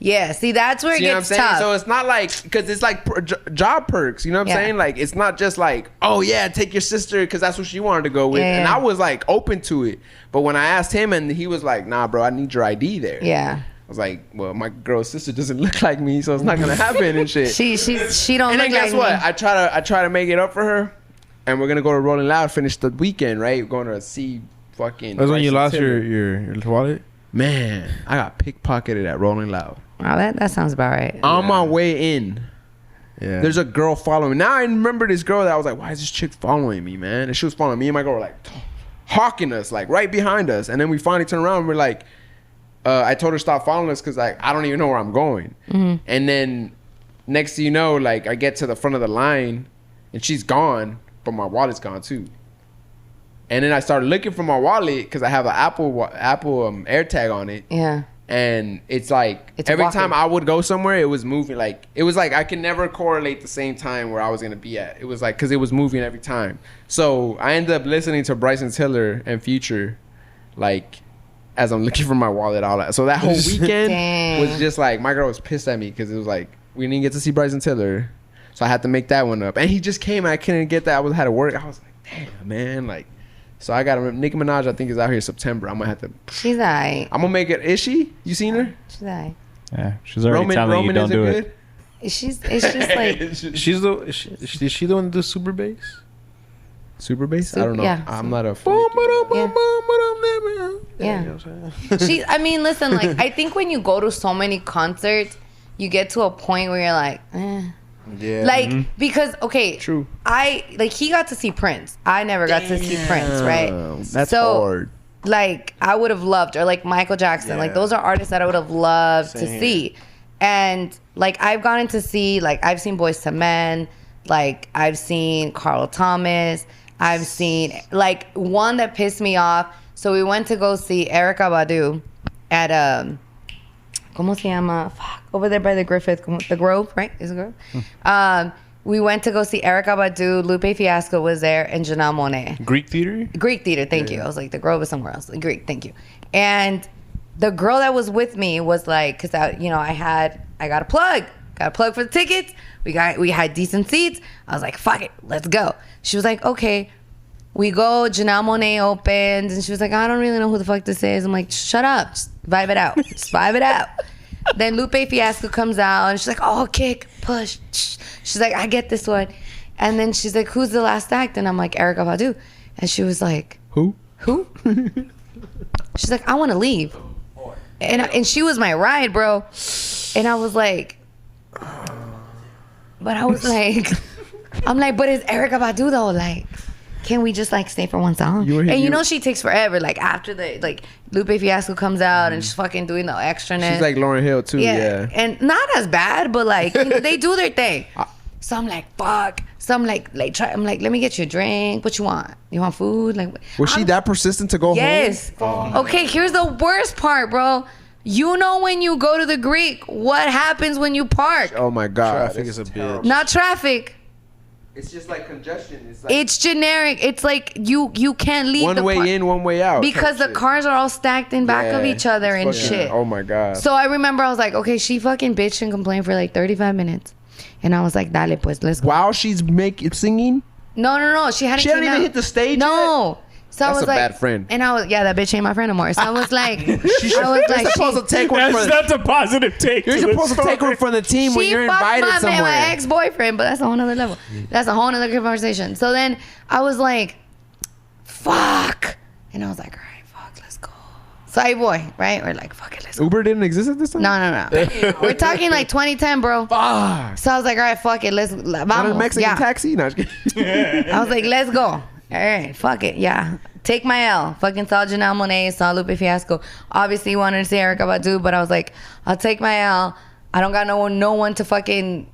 Yeah, see, that's where it You know what I'm gets saying? tough. So it's not like, because it's like job perks, you know what I'm Yeah. saying? Like, it's not just like, oh yeah, take your sister because that's what she wanted to go with. Yeah, And yeah. I was like open to it. But when I asked him and he was like, nah, bro, I need your ID there. yeah. I was like, well, my girl's sister doesn't look like me, so it's not going to happen and shit. She don't And look then guess like what? me. I try to make it up for her. And we're going to go to Rolling Loud, finish the weekend, right? We're going to see fucking. That's when you Bryson lost Tiller. your wallet. Man, I got pickpocketed at Rolling Loud. Wow, that sounds about right. On my way in. Yeah. There's a girl following me. Now I remember this girl that I was like, why is this chick following me, man? And she was following me and my girl were like hawking us, like right behind us. And then we finally turned around and we're like, I told her stop following us because like I don't even know where I'm going. And then next thing you know, like I get to the front of the line and she's gone, but my wallet's gone too. And then I started looking for my wallet because I have an Apple AirTag on it. Yeah. And it's like It's every walking. time I would go somewhere, it was moving. Like it was like I could never correlate the same time where I was gonna be at. It was like because it was moving every time. So I ended up listening to Bryson Tiller and Future, like as I'm looking for my wallet, all that. So that whole weekend Dang. was just like, my girl was pissed at me because it was like, we didn't get to see Bryson Tiller. So I had to make that one up. And he just came. I couldn't get that. Had to work. I was like, damn, man. Like, so I got Nicki Minaj, I think, is out here September. I'm going to have to. She's alright. I'm going to make it. Is she? You seen her? She's alright. Yeah, she's already telling you don't do it. It's just like Is she the one that does super bass? Super bass? I don't know. Yeah. I'm not a. Yeah. I mean, listen, like, I think when you go to so many concerts, you get to a point where you're like, Yeah. Like, because, okay. True. He got to see Prince. I never got to see Prince, right? That's So, hard. Like, I would have loved, or like Michael Jackson. Yeah. Like, those are artists that I would have loved to Same. see. And, like, I've gotten to see, like, I've seen Boyz II Men. Like, I've seen Carl Thomas. I've seen, like, one that pissed me off. So we went to go see Erykah Badu at, ¿cómo se llama? Fuck, over there by the Griffith, the Grove, right? Is it Grove? We went to go see Erykah Badu. Lupe Fiasco was there, and Janelle Monáe. Greek theater? Greek theater, thank you. I was like, the Grove is somewhere else. Like, Greek, thank you. And the girl that was with me was like, because I got a plug. Got a plug for the tickets. We had decent seats. I was like, fuck it, let's go. She was like, okay. We go, Janelle Monáe opens, and she was like, I don't really know who the fuck this is. I'm like, shut up, just vibe it out. Just vibe it out. Then Lupe Fiasco comes out, and she's like, oh, kick, push. She's like, I get this one. And then she's like, who's the last act? And I'm like, Erykah Badu. And she was like, Who? She's like, I want to leave. And she was my ride, bro. And I was like, but I was like, I'm like, but it's Erykah Badu though. Like, can we just like stay for one song? And you know she takes forever. Like after the Lupe Fiasco comes out and she's fucking doing the extraness. She's like Lauryn Hill too. Yeah. And not as bad, but like they do their thing. So I'm like, fuck. So I'm like try. I'm like, let me get you a drink. What you want? You want food? Like, was she that persistent to go yes. home? Okay, here's the worst part, bro. You know when you go to the Greek, what happens when you park? Oh my God. Traffic is a bitch. Not traffic. It's just like congestion. It's like It's generic. It's like you can't leave one the way in, one way out. because the cars are all stacked in back of Yeah, each other and fucking- shit. Oh my God. So I remember I was like, okay, she fucking bitched and complained for like 35 minutes. And I was like, dale pues, let's go. While she's singing, No. She hadn't she hadn't came even out. hit the stage. No. So I That's was a like, bad friend. And I was, that bitch ain't my friend anymore. So I was like, You're supposed to take one from. That's a positive take. You're supposed to take one from the team when she you're fucked invited my somewhere. my ex-boyfriend, but that's a whole nother level. That's a whole nother conversation. So then I was like, fuck. And I was like, all right, fuck, let's go. Sorry, boy, right? We're like, fuck it, let's go. Uber didn't exist at this time. No. We're talking like 2010, bro. Fuck. So I was like, all right, fuck it, let's Not a vamos. Mexican Yeah. taxi. No, just kidding. I was like, let's go. All right, fuck it, yeah. Take my L. Fucking saw Janelle Monáe, saw Lupe Fiasco. Obviously wanted to see Erykah Badu, but I was like, I'll take my L. I don't got no one to fucking.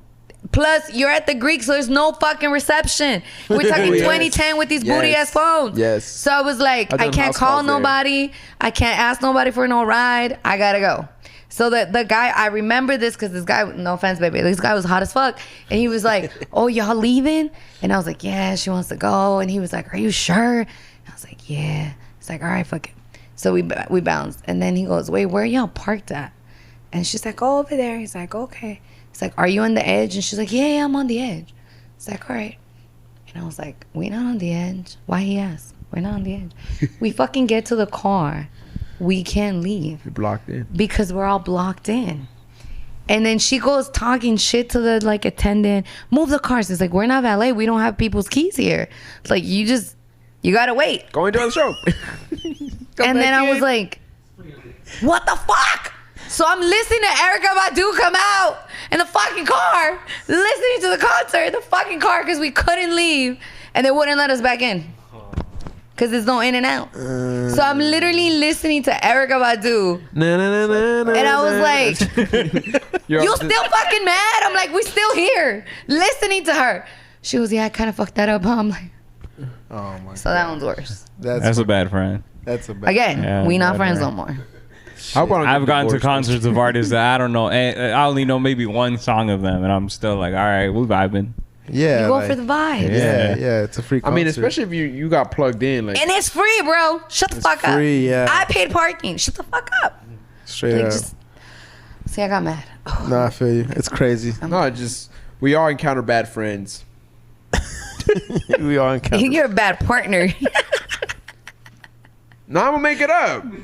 Plus, you're at the Greek, so there's no fucking reception. We're talking Yes. 2010 with these Yes. booty ass phones. Yes. So I was like, I've I done can't house call calls there. nobody. I can't ask nobody for no ride. I gotta go. So the guy, I remember this because this guy, no offense, baby, this guy was hot as fuck. And he was like, oh, y'all leaving? And I was like, yeah, she wants to go. And he was like, are you sure? I was like, yeah. He's like, all right, fuck it. So we bounced. And then he goes, wait, where y'all parked at? And she's like, oh, over there. He's like, okay. He's like, are you on the edge? And she's like, yeah, I'm on the edge. He's like, all right. And I was like, we not on the edge. Why he asked? We're not on the edge. We fucking get to the car. We can't leave. You're blocked in. Because we're all blocked in. And then she goes talking shit to the like attendant. Move the cars. It's like, we're not valet. We don't have people's keys here. It's like, you gotta wait. Going to the show. And then I was like, what the fuck? So I'm listening to Erykah Badu come out in the fucking car, listening to the concert in the fucking car because we couldn't leave. And they wouldn't let us back in. Because there's no in and out. So I'm literally listening to Erykah Badu. And I was like, you still fucking mad? I'm like, we still here listening to her. She goes, yeah, I kind of fucked that up. Huh? I'm like, Oh my. so that one's worse. That's a bad friend. That's a bad. Again, Yeah, we not bad friends no friend. more. How about I've gone to concerts of artists that I don't know. I only know maybe one song of them, and I'm still like, all right, we're vibing. Yeah, You go like- for the vibe. Yeah, it's a free I concert. mean, especially if you got plugged in, like And it's free, bro. Shut the fuck up. free, yeah. I paid parking. Shut the fuck up. straight Like, up. just see, I got mad. Oh, No, I feel you. It's crazy. no, just we all encounter bad friends. We all encounter. you're a bad partner. No, I'm gonna make it up. And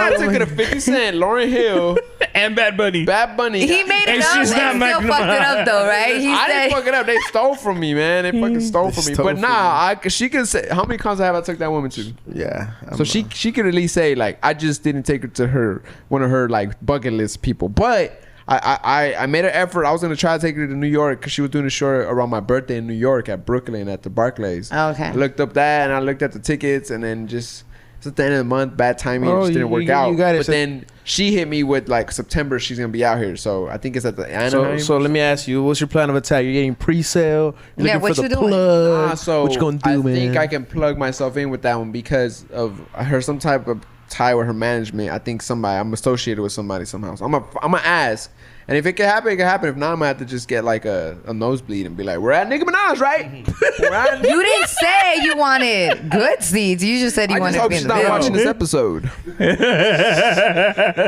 I took it to 50 Cent, Lauryn Hill, And Bad Bunny. Bad Bunny. He made it It's up. just They not still Mac- fucked it up though, right? He I said, didn't fuck it up. They stole from me, man. They fucking stole from me. stole But from nah, she can say how many concerts have I took that woman to? Yeah. So she could at least say like I just didn't take her to her one of her like bucket list people. But I made an effort. I was gonna try to take her to New York because she was doing a show around my birthday in New York at Brooklyn at the Barclays. Okay. I looked up that and I looked at the tickets and then just it's at the end of the month, bad timing. Oh, It just didn't you- work you out. got it. But So- then she hit me with like September. She's gonna be out here, so I think it's at the So, Anaheim. so let me ask you, what's your plan of attack? You're getting pre-sale. You're Yeah, looking what for you the doing? plug. So what you gonna do, I man? think I can plug myself in with that one because of I heard some type of tie with her management. I think I'm associated with somebody somehow. So I'm gonna ask, and if it can happen, it can happen. If not, I'm gonna have to just get like a nosebleed and be like, "We're at Nicki Minaj, right?" We're at you didn't say you wanted good seats. You just said you I wanted just to hope be she's in the not middle. watching this episode.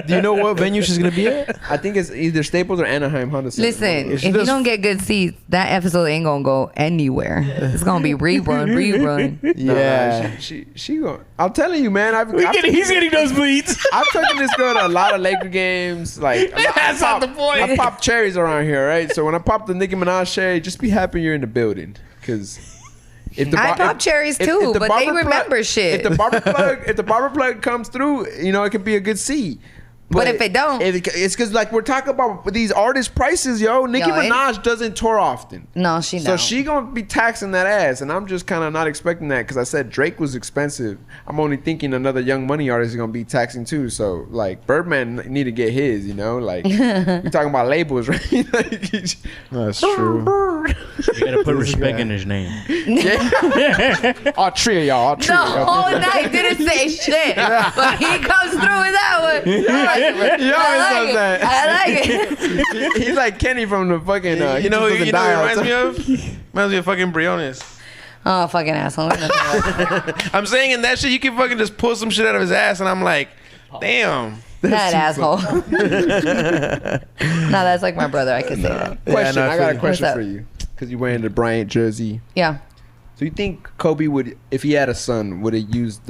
Do you know what venue she's gonna be at? I think it's either Staples or Anaheim Honda Center. Listen, If if she you does- don't get good seats, that episode ain't gonna go anywhere. It's gonna be rerun. Yeah. She going. I'm telling you, man. He's getting nosebleeds. I've taken this girl to a lot of Laker games. Like That's not the point. I pop cherries around here, right? So when I pop the Nicki Minaj cherry, just be happy you're in the building, because if I pop cherries too, the but they barber remember shit. If the barber plug comes through, you know it could be a good seat. But if it don't- it's because like we're talking about these artist prices, yo. Nicki Yo, Minaj doesn't tour often. No, she So don't. she gonna be taxing that ass, and I'm just kind of not expecting that because I said Drake was expensive. I'm only thinking another Young Money artist is gonna be taxing too. So like Birdman need to get his, you know, like we talking about labels, right? Like, That's true. You gotta put respect in his name. all three of y'all, all three the of y'all. whole night didn't say shit, but he comes through with that one. He always I does like that. it. I like it. He's like Kenny from the fucking. You know, He who Doesn't it Die reminds me of? Reminds me of fucking Briones. Oh, fucking asshole. I'm saying in that shit, you can fucking just pull some shit out of his ass, and I'm like, damn. That asshole. No, that's like my brother. I can say that. Question. no, I I got feel a you. question What's up? for you because you're wearing the Bryant jersey. Yeah. So you think Kobe would, if he had a son, would have used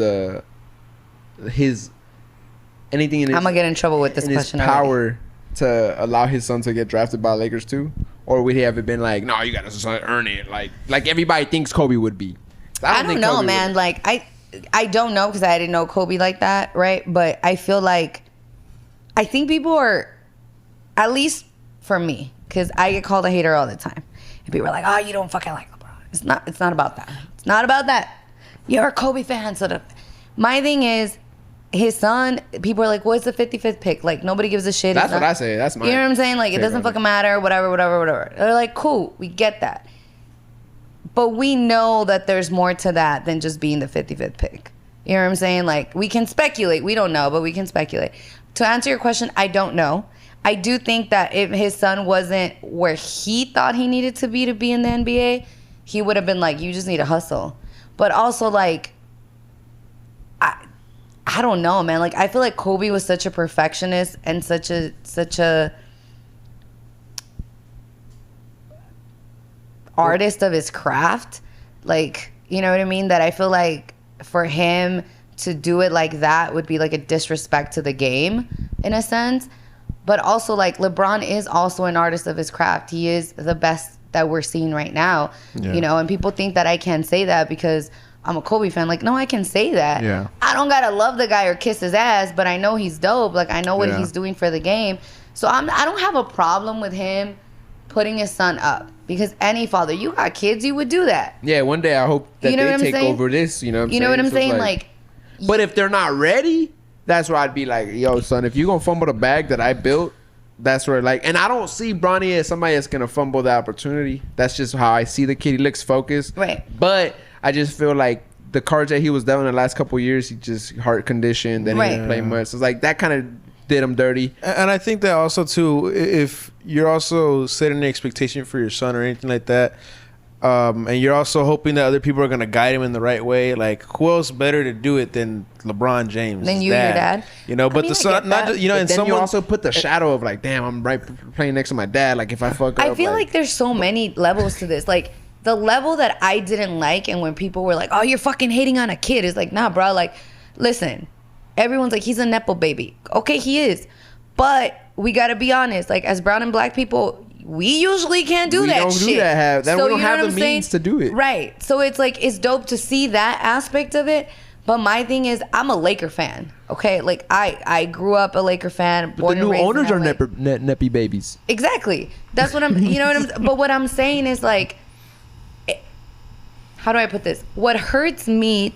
his anything in his, I'm gonna get in trouble with this in his question. already. power to allow his son to get drafted by Lakers too, or would he have been like, no, you gotta earn it, like everybody thinks Kobe would be? I don't think know, Kobe man. would. Like I don't know because I didn't know Kobe like that, right? But I feel like I think people are, at least for me, because I get called a hater all the time, and people are like, "Oh, you don't fucking like LeBron." It's not. It's not about that. It's not about that. You're a Kobe fan, so my thing is. His son, people are like, what's the 55th pick? Like, nobody gives a shit. That's It's what not- I say. That's my. You know what I'm saying? Like, it take doesn't on fucking matter, whatever. They're like, cool, we get that. But we know that there's more to that than just being the 55th pick. You know what I'm saying? Like, we can speculate. We don't know, but we can speculate. To answer your question, I don't know. I do think that if his son wasn't where he thought he needed to be in the NBA, he would have been like, you just need to hustle. But also, like, I don't know, man. Like, I feel like Kobe was such a perfectionist and such a artist of his craft. Like, you know what I mean? That I feel like for him to do it like that would be like a disrespect to the game in a sense. But also, like, LeBron is also an artist of his craft. He is the best that we're seeing right now, you know, and people think that I can't say that because I'm a Kobe fan. Like, no, I can say that. Yeah. I don't gotta love the guy or kiss his ass, but I know he's dope. Like, I know what Yeah. he's doing for the game. So I don't have a problem with him putting his son up because any father, you got kids, you would do that. Yeah, one day I hope that You know they what I'm take saying? over this. You know what I'm You saying? know what I'm So it's saying? Like, but if they're not ready, that's where I'd be like, yo, son, if you're gonna fumble the bag that I built, that's where, like, and I don't see Bronny as somebody that's gonna fumble the opportunity. That's just how I see the kid. He looks focused, Right. But I just feel like the cards that he was dealt in the last couple of years, he just heart conditioned, then he Right. didn't play much. So it's like that kind of did him dirty. And I think that also too, if you're also setting an expectation for your son or anything like that, and you're also hoping that other people are gonna guide him in the right way. Like, who else better to do it than LeBron James? Than you, your dad. You know, but I mean, the son, not just, you know, But and then someone you also put the shadow of like, damn, I'm right playing next to my dad. Like if I fuck up, I feel like there's so many levels to this. Like the level that I didn't like, and when people were like, "Oh, you're fucking hating on a kid," is like, nah, bro. Like, listen, everyone's like, he's a nepo baby. Okay, he is, but we gotta be honest. Like as brown and black people, we usually can't do We that don't do shit. that. We don't you know have what the I'm saying? means to do it. Right. So it's like it's dope to see that aspect of it. But my thing is, I'm a Laker fan. Okay, like I grew up a Laker fan. But the new owners are neppy babies. Exactly. That's what I'm. You know what I'm. But what I'm saying is like, how do I put this? What hurts me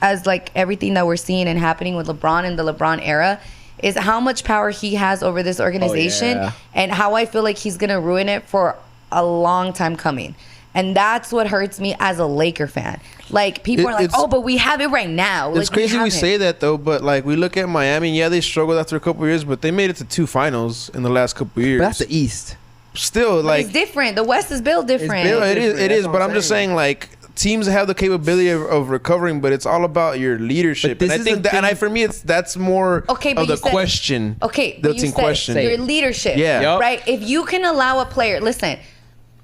as like everything that we're seeing and happening with LeBron in the LeBron era, is how much power he has over this organization, and how I feel like he's gonna ruin it for a long time coming. And that's what hurts me as a Laker fan. Like people are like, "Oh, but we have it right now." It's like, crazy we have say it. that though, but like we look at Miami. Yeah, they struggled after a couple of years, but they made it to 2 finals in the last couple of years. But that's the East. Still, But like it's different. The West is built different. Yeah, it is. different. It That's is. what But I'm I'm just saying. saying, like teams have the capability of recovering, but it's all about your leadership. But And I this think is that, the and thing- for me, that's more Okay, but of the you said- question. Okay, but that's you in said question. your leadership. Yeah. Yup. Right. If you can allow a player, listen,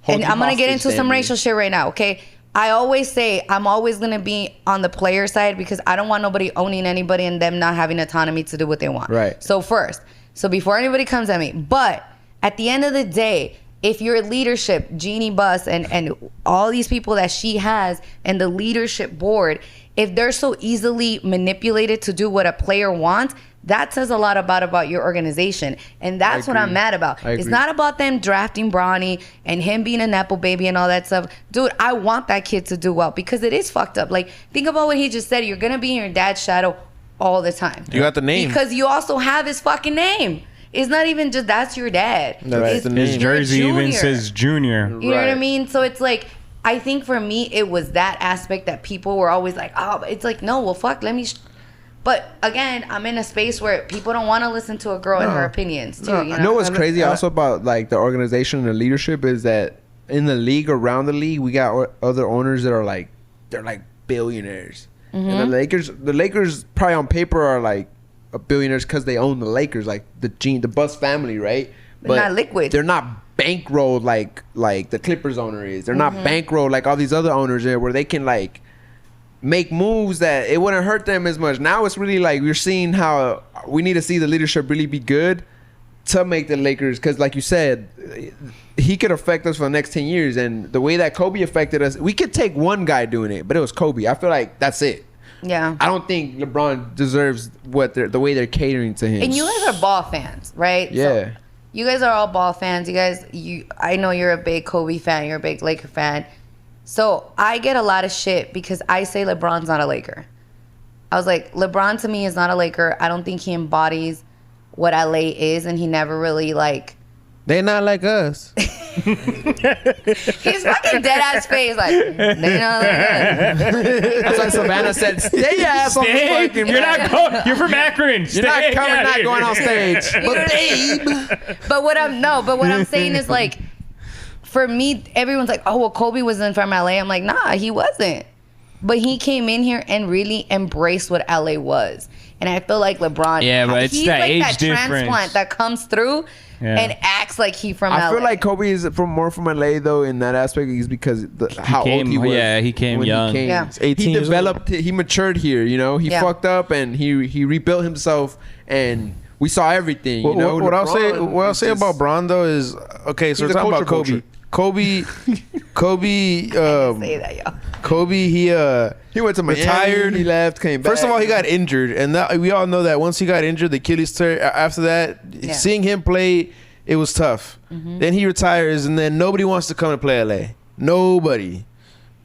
Hold and you I'm gonna get hostage, into some Danny. racial shit right now. Okay. I always say I'm always gonna be on the player side because I don't want nobody owning anybody and them not having autonomy to do what they want. Right. So before anybody comes at me, but at the end of the day, if your leadership, Jeannie Buss and all these people that she has and the leadership board, if they're so easily manipulated to do what a player wants, that says a lot about your organization. And that's what I'm mad about. I It's agree. not about them drafting Bronny and him being a Nepo baby and all that stuff. Dude, I want that kid to do well because it is fucked up. Like, think about what he just said. You're going to be in your dad's shadow all the time. You got the name. Because you also have his fucking name. It's not even just that's your dad. That's It's the His name. you're a jersey even junior. says junior. You know what I Right. mean? So it's like, I think for me, it was that aspect that people were always like, oh, but it's like, no, well, fuck, let me. But again, I'm in a space where people don't want to listen to a girl and her opinions too. You I know what's And- crazy also about like the organization and the leadership is that in the league, around the league, we got other owners that are like they're like billionaires. And the Lakers probably on paper are like billionaires because they own the Lakers, like the Buss family, right? But not liquid. They're not bankrolled like the Clippers owner is. They're not bankrolled like all these other owners there, where they can like make moves that it wouldn't hurt them as much. Now it's really like we're seeing how we need to see the leadership really be good to make the Lakers, because like you said, he could affect us for the next 10 years. And the way that Kobe affected us, we could take one guy doing it, but it was Kobe. I feel like that's it. Yeah. I don't think LeBron deserves the way they're catering to him. And you guys are ball fans, right? Yeah. So you guys are all ball fans. I know you're a big Kobe fan. You're a big Laker fan. So I get a lot of shit because I say LeBron's not a Laker. I was like, LeBron to me is not a Laker. I don't think he embodies what LA is, and he never really like. They not like us. His fucking dead ass face, like they not like us. That's why Savannah said, "Stay your ass on the Stay. fucking. You're from Akron. You're not coming, not going on stage." But babe. But what I'm saying is like, for me, everyone's like, oh well, Kobe wasn't from LA. I'm like, nah, he wasn't. But he came in here and really embraced what LA was. And I feel like LeBron, Yeah, but it's he's that like age that difference. transplant that comes through and acts like he from LA. I feel like Kobe is more from LA though in that aspect, is because how old he was. Yeah, he came when young. Yeah. It's 18 He years old. developed. He matured here. You know, he Yeah. fucked up and he rebuilt himself, and we saw everything. You know, What I'll say LeBron is about just- Bron though is, okay, so He's we're a talking about culture Kobe. Kobe, say that, yo. Kobe, He went to Miami, retired. He left, came back. First of all, he got injured, and we all know that once he got injured, the Achilles tear. After that, Yeah. seeing him play, it was tough. Then he retires, and then nobody wants to come to play LA. Nobody.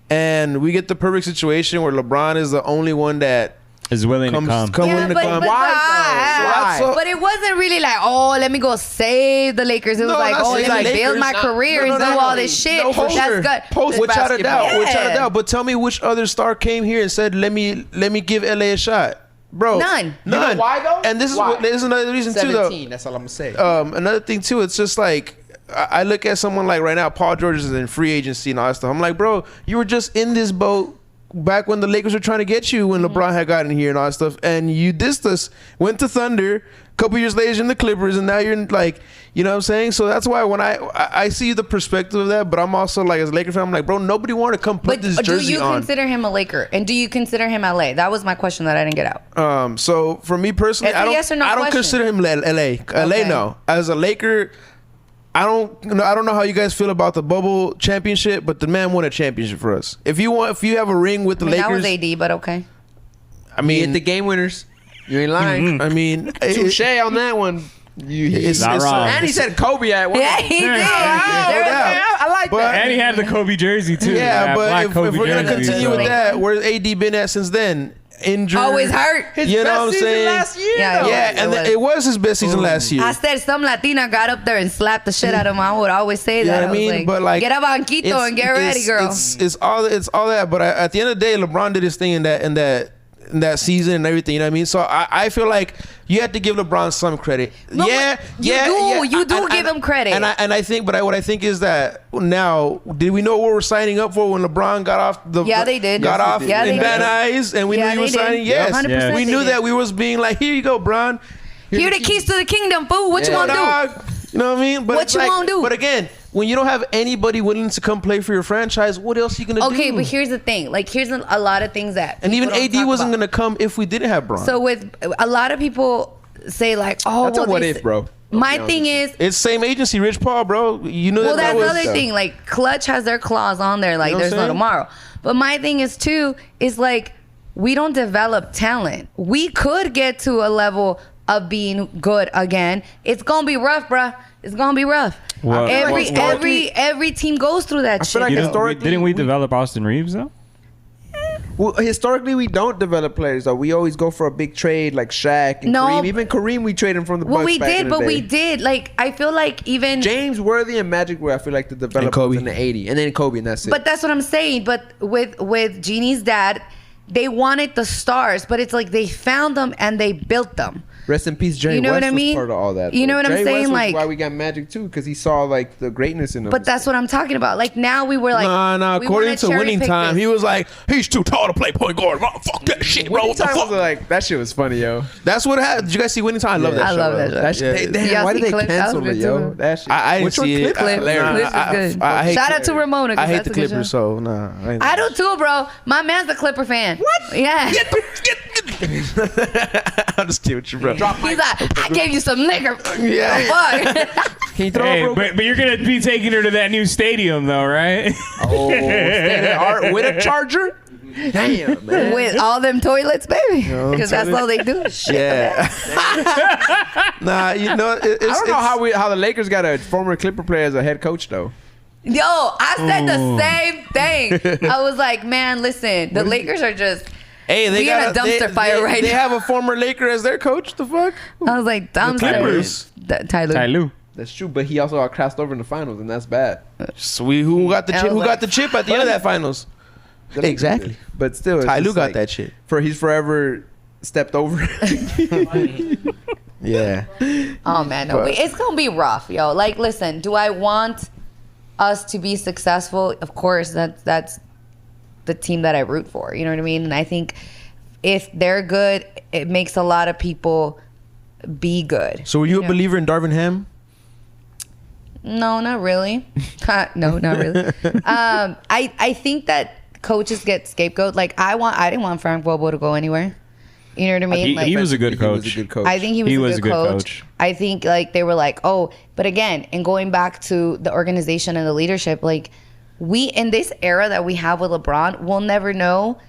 And we get the perfect situation where LeBron is the only one that Is willing to come. willing to come. Why? So- But it wasn't really like, oh, let me go save the Lakers. It was No, like, not oh, save let me the build Lakers. my career No, and no, do no, all no. this shit. No, That's sure. good. Without a doubt, without a Yeah. doubt. But tell me which other star came here and said, "Let me give LA a shot." Bro, None. You know why though? And this Why? is another reason too, though. 17. That's all I'm gonna say. Another thing too, it's just like I look at someone like right now, Paul George is in free agency and all that stuff. I'm like, bro, you were just in this boat back when the Lakers were trying to get you when LeBron had gotten here and all that stuff, and you dissed us, went to Thunder, a couple years later in the Clippers, and now you're like, you know what I'm saying? So that's why when I see the perspective of that, but I'm also like, as a Laker fan, I'm like, bro, nobody wanted to come put this jersey on. Do you consider him a Laker? And do you consider him LA? That was my question that I didn't get out. So for me personally, It's a yes or no I don't question. consider him LA. LA, no. As a Laker, I don't know how you guys feel about the bubble championship, but the man won a championship for us. If you have a ring with the Lakers, that was AD, but okay. I He hit mean, the game winners. You ain't lying. I mean, Touche on that one. It's not wrong. And he said Kobe at one. Yeah, he did. I like But- that. And he had the Kobe jersey too. yeah, That but black if Kobe we're gonna jersey, continue so- with that, where's AD been at since then? Injured, Always hurt. His you know best what I'm season saying? last year. Yeah, though. Yeah, and it was his best season last year. I said some Latina got up there and slapped the shit out of him. I would always say You know that. what I mean? Was But, like, get a banquito and get ready, girl. It's all that. But at the end of the day, LeBron did his thing in that season and everything. You know what I mean? So I feel like you have to give LeBron some credit. No, you do give him credit. And I think, but what I think is that now, did we know what we're signing up for when LeBron got off the? Yeah, they did. Got Yes, off they did. Yeah, in they Van did. Nuys, and we Yeah, knew he was they did. signing. Yes, 100% we they knew did. that. We was being like, here you go, Bron. Here the keys to the kingdom, fool. What you Yeah, want to do? dog. You know what I mean? But What it's you gonna do? But again, when you don't have anybody willing to come play for your franchise, what else are you gonna do? Okay, but here's the thing. Like, here's a lot of things that. And even people don't AD talk wasn't about. gonna come if we didn't have Bron. So with a lot of people say like, oh, That's a well, what they if, s- bro. My thing is, it's same agency, Rich Paul, bro. You know well, that that's was the other thing. Like, Clutch has their clause on there. Like, You know what there's I'm no saying? tomorrow. But my thing is too is like, we don't develop talent. We could get to a level of being good again. It's gonna be rough, bruh. It's gonna be rough. Well, Every team goes through that I shit. feel like You know, historically, didn't we develop Austin Reeves though? Well, historically, we don't develop players though. We always go for a big trade like Shaq and No. Kareem. Even Kareem, we traded him from the Bucks. Well, we back in did, the but day. we did. Like, I feel like even. James Worthy and Magic were, I feel like, the developers in the '80s, and then Kobe, and that's it. But that's what I'm saying. But with Jeannie's dad, they wanted the stars, but it's like they found them and they built them. Rest in peace, Jerry You know West what I mean? was part of all that. You know though. what I'm Jerry saying? West was Like- why we got Magic too, because he saw like the greatness in him. But that's what I'm talking about. Like, now we were like, Nah. we According wanna to cherry Winning pick Time, this. he was like, he's too tall to play point guard. Oh, fuck that shit, bro. Winning What the Time fuck? was like that shit was funny, yo. That's what happened. Did you guys see Winning Time? I love that I show. love bro. that show. That shit, Yeah. damn, Y'all why see did they Clips? That cancel was it, good yo? too. That shit. I didn't Which one? see it. Clips. Nah, Clips is good. I hate Shout out to Ramona. 'cause I hate that's the a good Clippers, show. so nah. I do too, bro. My man's a Clipper fan. What? Yeah. I'm just kidding with you, bro. He's like, I gave you some liquor. Yeah. Fuck. Can you throw Hey, a bro? but you're gonna be taking her to that new stadium though, right? Oh, state of the art with a charger? Damn, man. With all them toilets, baby. Because that's all they do. Shit. Yeah. Nah, you know, it's, I don't know how the Lakers got a former Clipper player as a head coach though. Yo, I said the same thing. I was like, man, listen, the Lakers are just. Hey, they We in a got dumpster fire right They now. have a former Laker as their coach. The fuck? I was like, dumpster. Clippers. Tyler. Ty Lue. That's true, but he also got crossed over in the finals, and that's bad. Sweet. Who got the I chip? was Who got like, the chip at the end of that finals? Exactly. But still, it's Ty Lue just got like, that shit. He's forever stepped over. Yeah. Oh man, no, But- it's gonna be rough, yo. Like, listen, do I want us to be successful? Of course, that's the team that I root for. You know what I mean? And I think if they're good, it makes a lot of people be good. So were you a know? believer in Darvin Ham? No, not really. No, not really. I think that coaches get scapegoat. Like, I didn't want Frank Bobo to go anywhere. You know what I mean? He was a good He coach. was a good coach. I think he was a good coach. I think like they were like, oh, but again, and going back to the organization and the leadership, like we in this era that we have with LeBron, we'll never know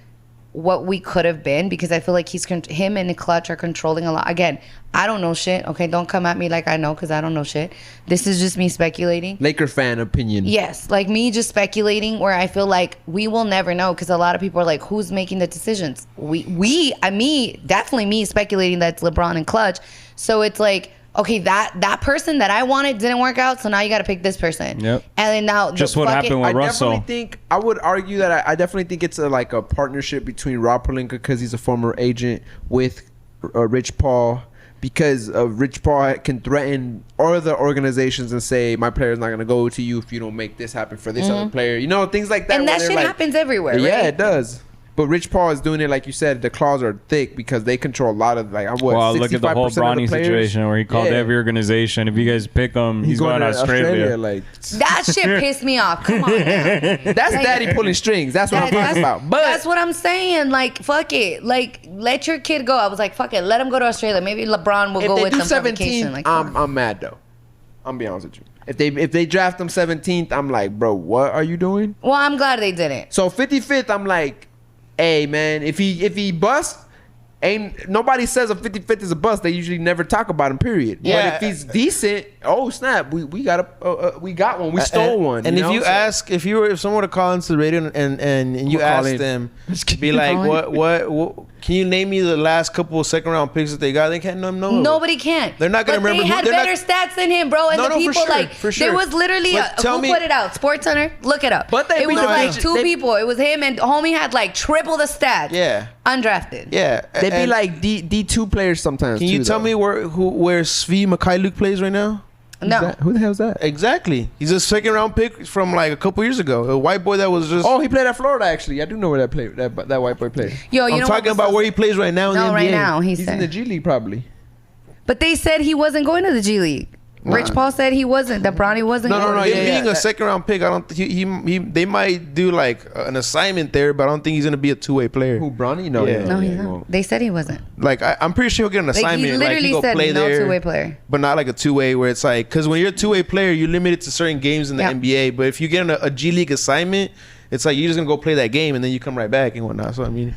what we could have been because I feel like him and Clutch are controlling a lot. Again, I don't know shit. Okay, don't come at me like I know because I don't know shit. This is just me speculating. Laker fan opinion. Yes, like me just speculating where I feel like we will never know because a lot of people are like, who's making the decisions? Definitely me speculating that's LeBron and Clutch. So it's like, okay, that person that I wanted didn't work out, so now you got to pick this person. Yep. And then now Just what happened with I Russell. definitely think I would argue that I definitely think it's like a partnership between Rob Pelinka because he's a former agent with Rich Paul because Rich Paul can threaten other organizations and say my player's not gonna go to you if you don't make this happen for this other player. You know, things like that. And that shit happens everywhere. Yeah, right? it does. But Rich Paul is doing it like you said. The claws are thick because they control a lot of Well, look at the whole Bronny situation where he called every organization. If you guys pick him, he's going to Australia. Like That shit pissed me off. Come on, now. that's daddy pulling strings. That's what I'm talking about. But that's what I'm saying. Like, fuck it. Like, let your kid go. I was like, fuck it. Let him go to Australia. Maybe LeBron will if go they with do them for vacation. 17th, Like, I'm mad though. I'm be honest with you. If they draft them 17th, I'm like, bro, what are you doing? well, I'm glad they didn't. So 55th, I'm like, hey man, if he busts, ain't nobody says a 55th is a bust. They usually never talk about him. Period. Yeah. But if he's decent, oh snap, we got one. We stole one. And you know? if someone were to call into the radio and you ask them, be like, what? Can you name me the last couple of second round picks that they got? They can't know. Nobody can. They're not gonna But remember. They had better stats than him, bro. And No, the no, for people sure, for sure. there was literally who put it out? SportsCenter. Look it up. But it was like two people. It was him and homie had like triple the stats. Yeah. Undrafted. Yeah. They be like D2 players sometimes. Can you tell me where Svi Mikhailuk plays right now? No. Who the hell is that? Exactly. He's a second round pick from like a couple years ago. A white boy that was just. Oh, he played at Florida actually. I do know where that white boy played. Yo, you I'm know talking about where he plays right now in the NBA. right now He's said. in the G League probably. But they said he wasn't going to the G League. Rich Paul said he wasn't. That Bronny wasn't. No. going. Him being a second round pick, I don't. They might do like an assignment there, but I don't think he's gonna be a two-way player. Who, Bronny? No, Yeah. No, he's he not. won't. They said he wasn't. Like I'm pretty sure he'll get an Like, assignment. he literally go said play no there, two-way player. but not like a two-way where it's like because when you're a two-way player, you're limited to certain games in the Yeah. NBA. But if you get a G League assignment, it's like you're just gonna go play that game and then you come right back and whatnot. So I mean,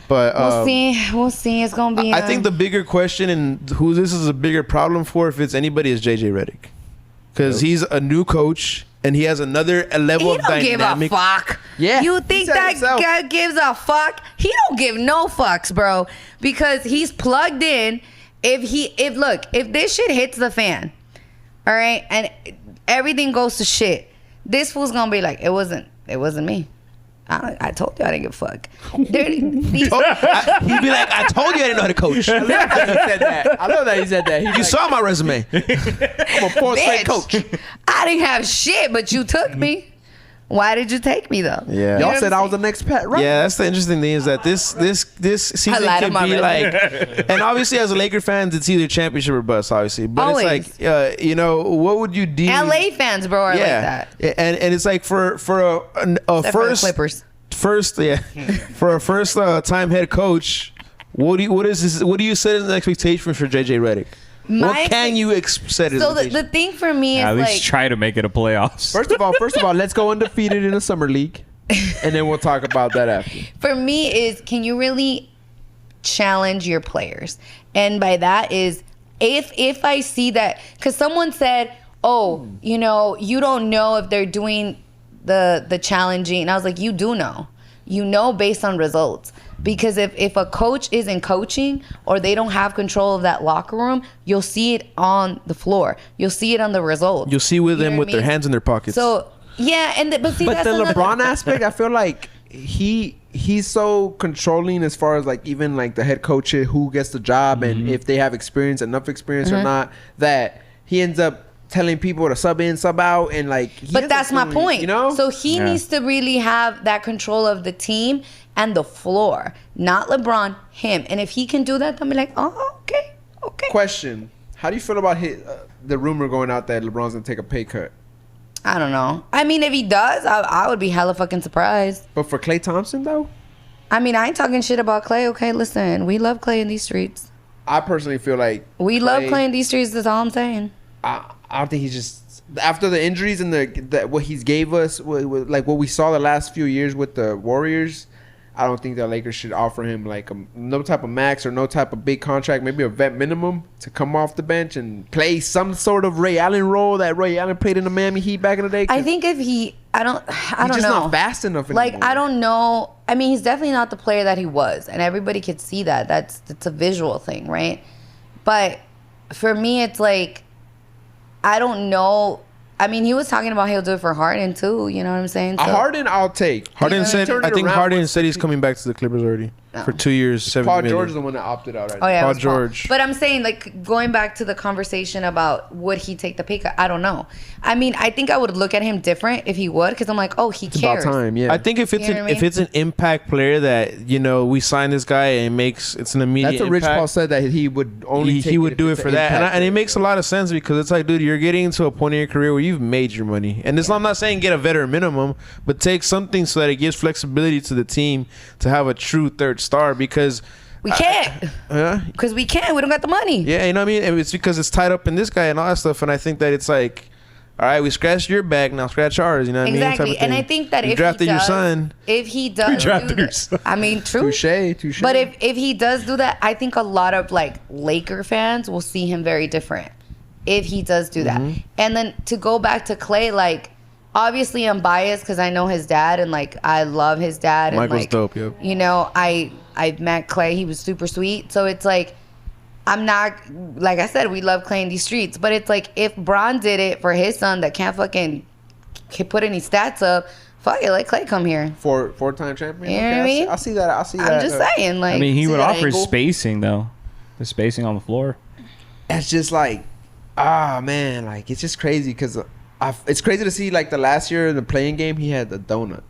but We'll see. It's gonna be. I think the bigger question and who this is a bigger problem for, if it's anybody, is JJ Redick, because he's a new coach and he has another level he of don't give a dynamic. fuck. Yeah, You he think said that himself. guy gives a fuck? He don't give no fucks, bro. Because he's plugged in. If this shit hits the fan, all right, and everything goes to shit, this fool's gonna be like, it wasn't me. I told you I didn't give a fuck. He'd be like, I told you I didn't know how to coach. I love that he said that. I love that he said that. You saw my resume. I'm a four-straight coach. I didn't have shit, but you took me. Why did you take me though? Yeah. You know Y'all what said I'm I was the next Pat, right? Yeah, that's the interesting thing is that this season lied could on my be resume. like, and obviously as a Laker fan, it's either championship or bust, obviously. But Always. it's like, what would you deem? LA fans, bro, are like that. and it's like for a Except for the first Clippers. for a first time head coach, what do you set as an expectation for JJ Redick? What can you set as So an the expectation? thing for me is At least like, try to make it a playoffs. First of all, let's go undefeated in the summer league, and then we'll talk about that after. for me is, can you really challenge your players? And by that is, if I see that, because someone said, oh, you don't know if they're doing the challenging, and I was like, you do know. You know based on results. Because if a coach isn't coaching or they don't have control of that locker room, you'll see it on the floor. You'll see it on the results. You'll see with them know with what I their mean? hands in their pockets. So yeah, but see, But that's the another- LeBron aspect, I feel like he's so controlling as far as like even like the head coach, who gets the job and if they have enough experience or not, that he ends up telling people to sub in, sub out, and like. But that's my point. You know, so he needs to really have that control of the team and the floor, not LeBron, him. And if he can do that, then be like, oh, okay. Question: how do you feel about the rumor going out that LeBron's gonna take a pay cut? I don't know. I mean, if he does, I would be hella fucking surprised. But for Klay Thompson though, I mean, I ain't talking shit about Clay. Okay, listen, we love Clay in these streets. I personally feel like We love Clay in these streets. That's all I'm saying. I don't think he's just after the injuries and the what he's gave us, like what we saw the last few years with the Warriors. I don't think the Lakers should offer him like no type of max or no type of big contract, maybe a vet minimum to come off the bench and play some sort of Ray Allen role that Ray Allen played in the Miami Heat back in the day. I think if I don't he's just know. not fast enough Like, anymore. I don't know. I mean, he's definitely not the player that he was, and everybody could see that. That's a visual thing, right? But for me, it's like, I don't know. I mean, he was talking about he'll do it for Harden too. You know what I'm saying? A Harden, I'll take. Harden He said, turned I it think around Harden once- said he's coming back to the Clippers already. for 2 years, 70 Paul million. George is the one that opted out. Right Oh yeah, Paul it was Paul. George. But I'm saying, like, going back to the conversation about would he take the pay cut? I don't know. I mean, I think I would look at him different if he would, because I'm like, oh, he It's cares. about time. Yeah. I think if it's You know what I if mean? it's an impact player that we sign this guy and it's an immediate. That's what Rich impact, Paul said, that he would only. he take would if do it it's for an that, impact and it player. makes a lot of sense because it's like, dude, you're getting to a point in your career where you've made your money, and I'm not saying get a veteran minimum, but take something so that it gives flexibility to the team to have a true third star because. We can't, because we can't. We don't got the money. Yeah, you know what I mean? And it's because it's tied up in this guy and all that stuff. And I think that it's like, all right, we scratched your bag, now scratch ours. You know what I mean? Exactly. Type of And I thing. think that You if drafted he does, your son. if he does, drafted do your that- son. I mean, true. Touche. But if he does do that, I think a lot of like Laker fans will see him very different if he does do that. And then to go back to Clay, like, obviously I'm biased because I know his dad and like I love his dad. Michael's and, like, dope, yep. You know, I met Clay. He was super sweet. So it's like, I'm not, like I said, we love Clay in these streets. But it's like, if Bron did it for his son that can't fucking put any stats up, fuck it, let Clay come here. Four-time champion. You know what I mean? I see that. I see that. I'm just saying, like, I mean, he See would that offer angle? spacing though, the spacing on the floor. It's just like, man, like it's just crazy because it's crazy to see like the last year in the playing game he had the donut.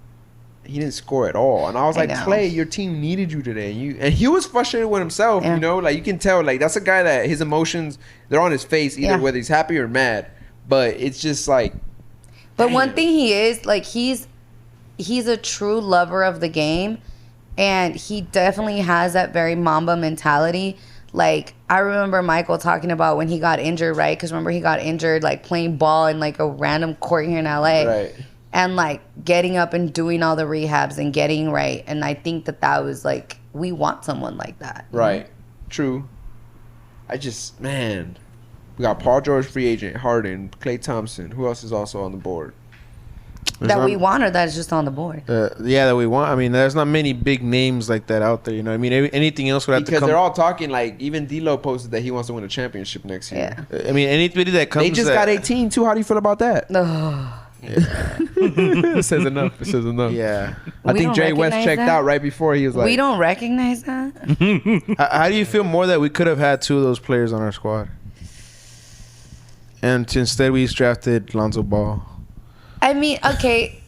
He didn't score at all, and I was I like, know. Clay, your team needed you today. And he was frustrated with himself. Yeah. You know, like you can tell, like that's a guy that his emotions they're on his face, either Yeah. whether he's happy or mad. But it's just like, But damn. one thing he is, like, he's a true lover of the game, and he definitely has that very Mamba mentality. Like, I remember Michael talking about when he got injured, right? Because remember he got injured, like, playing ball in, like, a random court here in LA. right. And, like, getting up and doing all the rehabs and getting right. And I think that was, like, we want someone like that. you know? Right. True. Man, we got Paul George, free agent, Harden, Klay Thompson. Who else is also on the board? That we want, or that is just on the board. Yeah, that we want. I mean, there's not many big names like that out there. You know what I mean? Anything else would have to Because come. they're all talking like even D'Lo posted that he wants to win a championship next year. Yeah. I mean, anybody that comes. They just got 18 too. How do you feel about that? Ugh. It says enough. It says enough. Yeah. I We think don't Jay West recognize checked that? out right before he was like, We don't recognize that? How do you feel more that we could have had two of those players on our squad, and instead we just drafted Lonzo Ball? I mean, okay.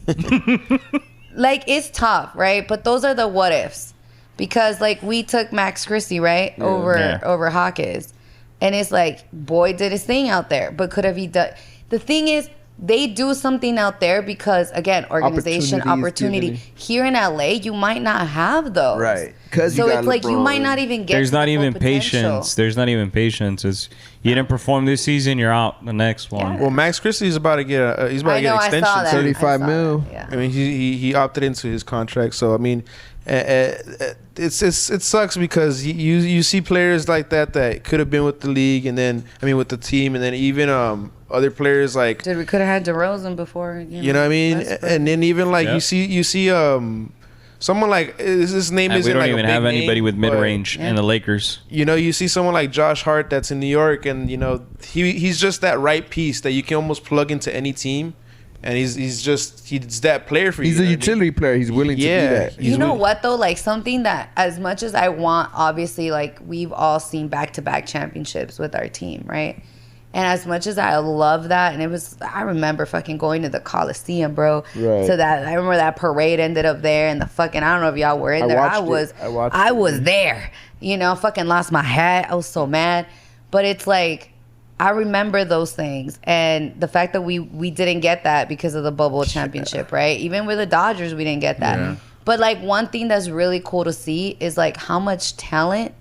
Like, it's tough, right? But those are the what ifs. Because, like, we took Max Christie, right? Over Hawkins. And it's like, boy, did his thing out there. But could have he done... The thing is, they do something out there because, again, organization, opportunity. Opportunities Here in LA, you might not have those. right. Because So it's like you might not even get There's to not the full even potential. patience. There's not even patience. It's you didn't perform this season, you're out the next one. Well, Max Christie's about to get he's about I to get know, an I extension. saw that. too. 35 I saw mil. that, yeah. I mean, he opted into his contract, so I mean, it sucks because you see players like that could have been with the league, and then with the team, and then even other players like Dude, we could have had DeRozan before. you know what I mean, Westbrook. and then even like Yep. you see someone like his name And isn't we don't like even a big have anybody name, with but, mid range in the Lakers. You see someone like Josh Hart that's in New York, and he's just that right piece that you can almost plug into any team, and he's that player for you. He's you a know what I mean? utility player. He's willing to do Yeah. that. He's You know willing- what though? Like, something that, as much as I want, obviously, like, we've all seen back-to-back championships with our team, right? And as much as I love that, and I remember fucking going to the Coliseum, bro. Right. So that, I remember that parade ended up there, and the fucking, I don't know if y'all were in I there. watched I it. was, I watched I it. was there. Fucking lost my hat. I was so mad. But it's like, I remember those things, and the fact that we didn't get that because of the bubble championship, right? Even with the Dodgers, we didn't get that. Yeah. But like, one thing that's really cool to see is like how much talent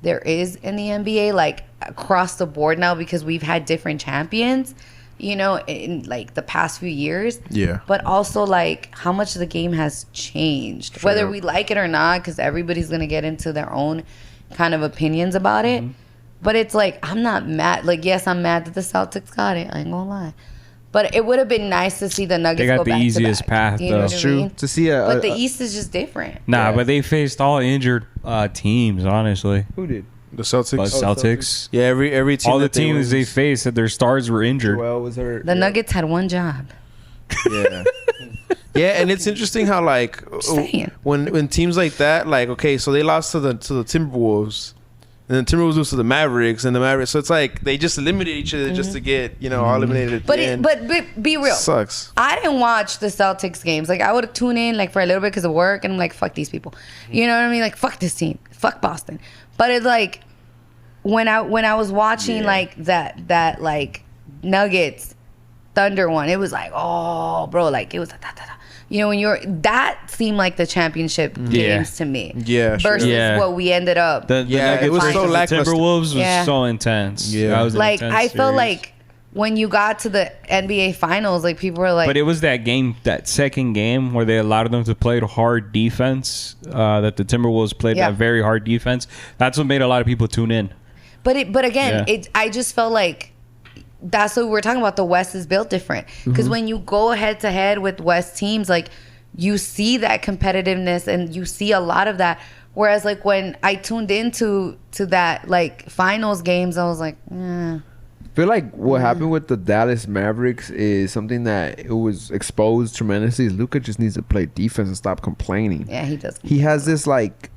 there is in the NBA, like across the board now, because we've had different champions, in like the past few years. Yeah. But also like how much the game has changed, whether we like it or not, because everybody's gonna get into their own kind of opinions about it. But it's like, I'm not mad. Like, yes, I'm mad that the Celtics got it. I ain't gonna lie. But it would have been nice to see the Nuggets They got go the back to easiest back. path, You know though. what I It's True. mean? To see But the East is just different. Nah, Yeah. but they faced all injured teams, honestly. Who did? The Celtics. But Celtics. Yeah, every team. All the that they teams win- they faced said their stars were injured. Joel was hurt. The Nuggets had one job. Yeah. Yeah, and it's interesting how like saying. when teams like that, like, okay, so they lost to the Timberwolves, and then Timberwolves lose to the Mavericks, and the Mavericks. So it's like they just eliminate each other just to get all eliminated. At But the end. but be real. Sucks. I didn't watch the Celtics games. Like I would tune in like for a little bit because of work, and I'm like, fuck these people. You know what I mean? Like fuck this team. Fuck Boston. But it's like when I was watching like that like Nuggets Thunder one, it was like, oh bro, like it was you know, when that seemed like the championship games to me. Yeah, sure. Versus what we ended up. The Nuggets it was so versus the lackluster. Timberwolves was Yeah. so intense. Yeah. That was an Like intense I felt series. like when you got to the NBA finals, like people were like, But it was that second game where they allowed them to play hard defense. That the Timberwolves played Yeah. that very hard defense. That's what made a lot of people tune in. but again, Yeah. I just felt like that's what we're talking about. The West is built different because when you go head to head with West teams, like you see that competitiveness and you see a lot of that. Whereas like when I tuned into that like finals games, I was like, I feel like what happened with the Dallas Mavericks is something that it was exposed tremendously. Luka just needs to play defense and stop complaining. yeah, he does. He has this like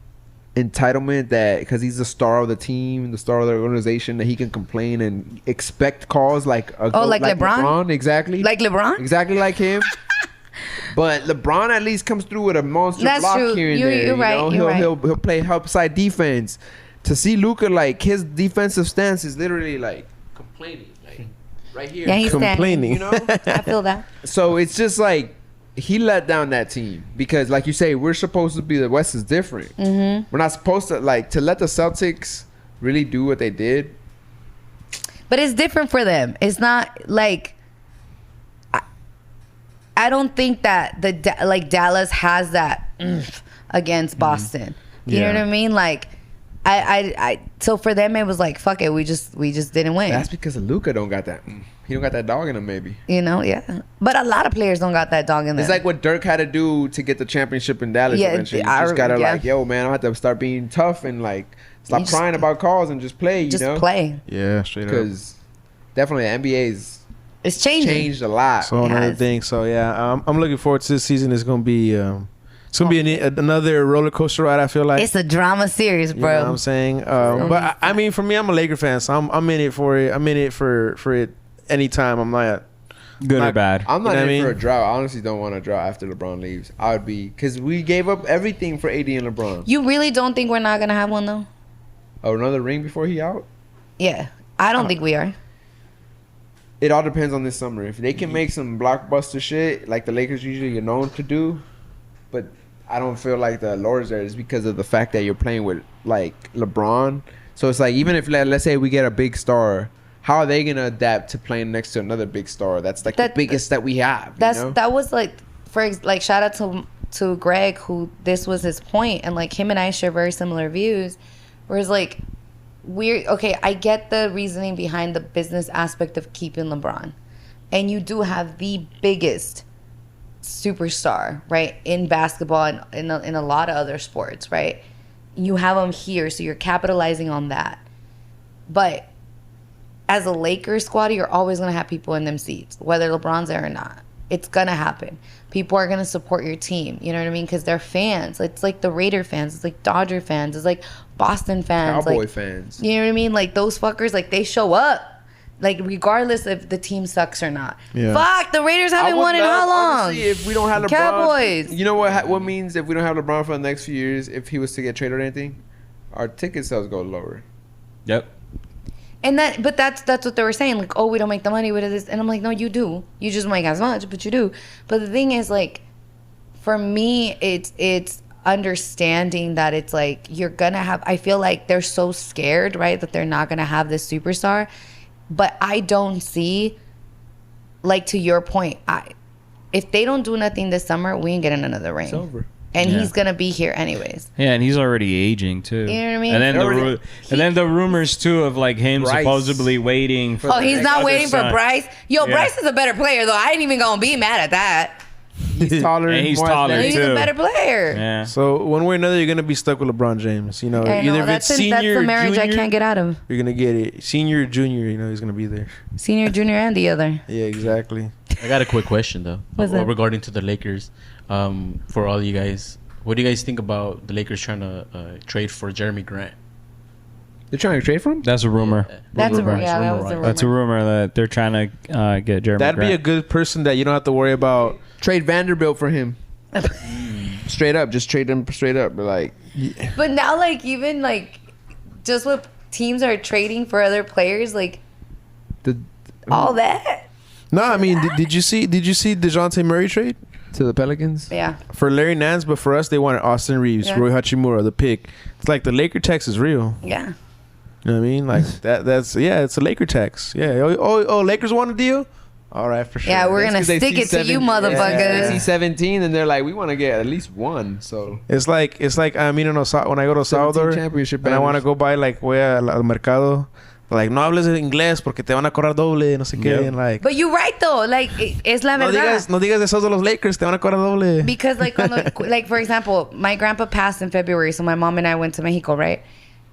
entitlement that because he's the star of the team, the star of the organization, that he can complain and expect calls like like LeBron? exactly, Like LeBron? exactly like him. But LeBron at least comes through with a monster That's block true. here and You're- there. you're right, You know? you're He'll play help side defense. To see Luka, like his defensive stance is literally like complaining, like right here. Yeah, he's Complaining. You know. I feel that. So it's just like he let down that team because, like you say, we're supposed to be the West is different. Mm-hmm. We're not supposed to to let the Celtics really do what they did. But it's different for them. It's not like I don't think that like Dallas has that against Boston. You know Yeah. what I mean? Like I so for them it was like fuck it, we just didn't win. That's because of Luka don't got that. He don't got that dog in him, maybe. You know, yeah. But a lot of players don't got that dog in them. It's like what Dirk had to do to get the championship in Dallas. Yeah, Eventually, you I just gotta yeah. like, yo, man, I have to start being tough and like stop You just- crying about calls and just play. You just know, play. Yeah, straight up. because definitely the NBA's It's changing. changed a lot. So another Yes. thing. So yeah, I'm looking forward to this season. It's gonna be another roller coaster ride. I feel like. It's a drama series, You know what bro. I'm saying? But I mean, for me, I'm a Laker fan, so I'm in it for it. I'm in it for it anytime. I'm not. Good or bad. I'm not You know in what I for a mean? drought. I honestly don't want a drought after LeBron leaves. I would be because we gave up everything for AD and LeBron. You really don't think we're not gonna have one though? Oh, another ring before he out? Yeah. I don't think we are. It all depends on this summer. If they can make some blockbuster shit like the Lakers usually are known to do, but I don't feel like the allure there is because of the fact that you're playing with like LeBron. So it's like even if let's say we get a big star, how are they gonna adapt to playing next to another big star? That's like the biggest that we have. That was like like shout out to Greg, who this was his point, and like him and I share very similar views. Whereas like I get the reasoning behind the business aspect of keeping LeBron, and you do have the biggest superstar, right, in basketball and in a lot of other sports, right? You have him here, so you're capitalizing on that. But as a Lakers squad, you're always gonna have people in them seats, whether LeBron's there or not. It's gonna happen. People are gonna support your team. You know what I mean? Because they're fans. It's like the Raider fans. It's like Dodger fans. It's like Boston fans. Cowboy like, fans. You know what I mean? Like those fuckers. Like they show up. Like regardless if the team sucks or not. Yeah. Fuck, the Raiders I haven't would won in love, how long? honestly, if we don't have LeBron, Cowboys. You know what means if we don't have LeBron for the next few years, if he was to get traded or anything, our ticket sales go lower. Yep. And that's what they were saying. Like, oh, we don't make the money with this. And I'm like, no, you do. You just make as much, but you do. But the thing is, like, for me, it's understanding that it's like you're gonna have. I feel like they're so scared, right, that they're not gonna have this superstar. But I don't see, like, to your point, if they don't do nothing this summer, we ain't getting another ring. It's over. And Yeah. he's gonna be here anyways. Yeah, and he's already aging too. You know what I mean? And then Already- and then the rumors too of like him Bryce. supposedly waiting for. Oh, he's not other waiting for son. Bryce. Yo, Yeah. Bryce is a better player though. I ain't even gonna be mad at that. He's taller. And he's more taller, athletic. He's too. a better player. Yeah. So one way or another, you're gonna be stuck with LeBron James. You know, I know, either if it's that's senior, a marriage junior, I can't get out of. you're gonna get it. Senior, junior, you know, he's gonna be there. Senior, junior, and the other. Yeah, exactly. I got a quick question though. What's that? Regarding to the Lakers, for all you guys, what do you guys think about the Lakers trying to trade for Jeremy Grant? They're trying to trade for him? That's a rumor. That's a rumor. Rumor, Yeah, that rumor, was a right. rumor. That's a rumor that they're trying to get Jeremy That'd Grant. be a good person that you don't have to worry about. Trade Vanderbilt for him. Straight up. Just trade him straight up. But like, But now, like, even like, just what teams are trading for other players, like, all that. No, I mean, did you see DeJounte Murray trade to the Pelicans? Yeah. for Larry Nance? But for us, they wanted Austin Reeves, Yeah. Roy Hachimura, the pick. It's like the Laker tax is real. Yeah. You know what I mean? Like that's it's a Laker tax. Yeah. Oh, Lakers want a deal? All right, for sure. Yeah, we're That's gonna 'cause they stick see it to you, 7 motherfuckers. They see 17 and they're like, we want to get at least one. So It's like I mean, when I go to 17 Salvador championship and I want to banners. go buy like voy al mercado, like no hables inglés porque te van a cobrar doble, no sé qué, Yep. and like But you're right though. Like, es la no verdad. digas esos de los Lakers, te van a cobrar doble. Because like like for example, my grandpa passed in February, so my mom and I went to Mexico, right?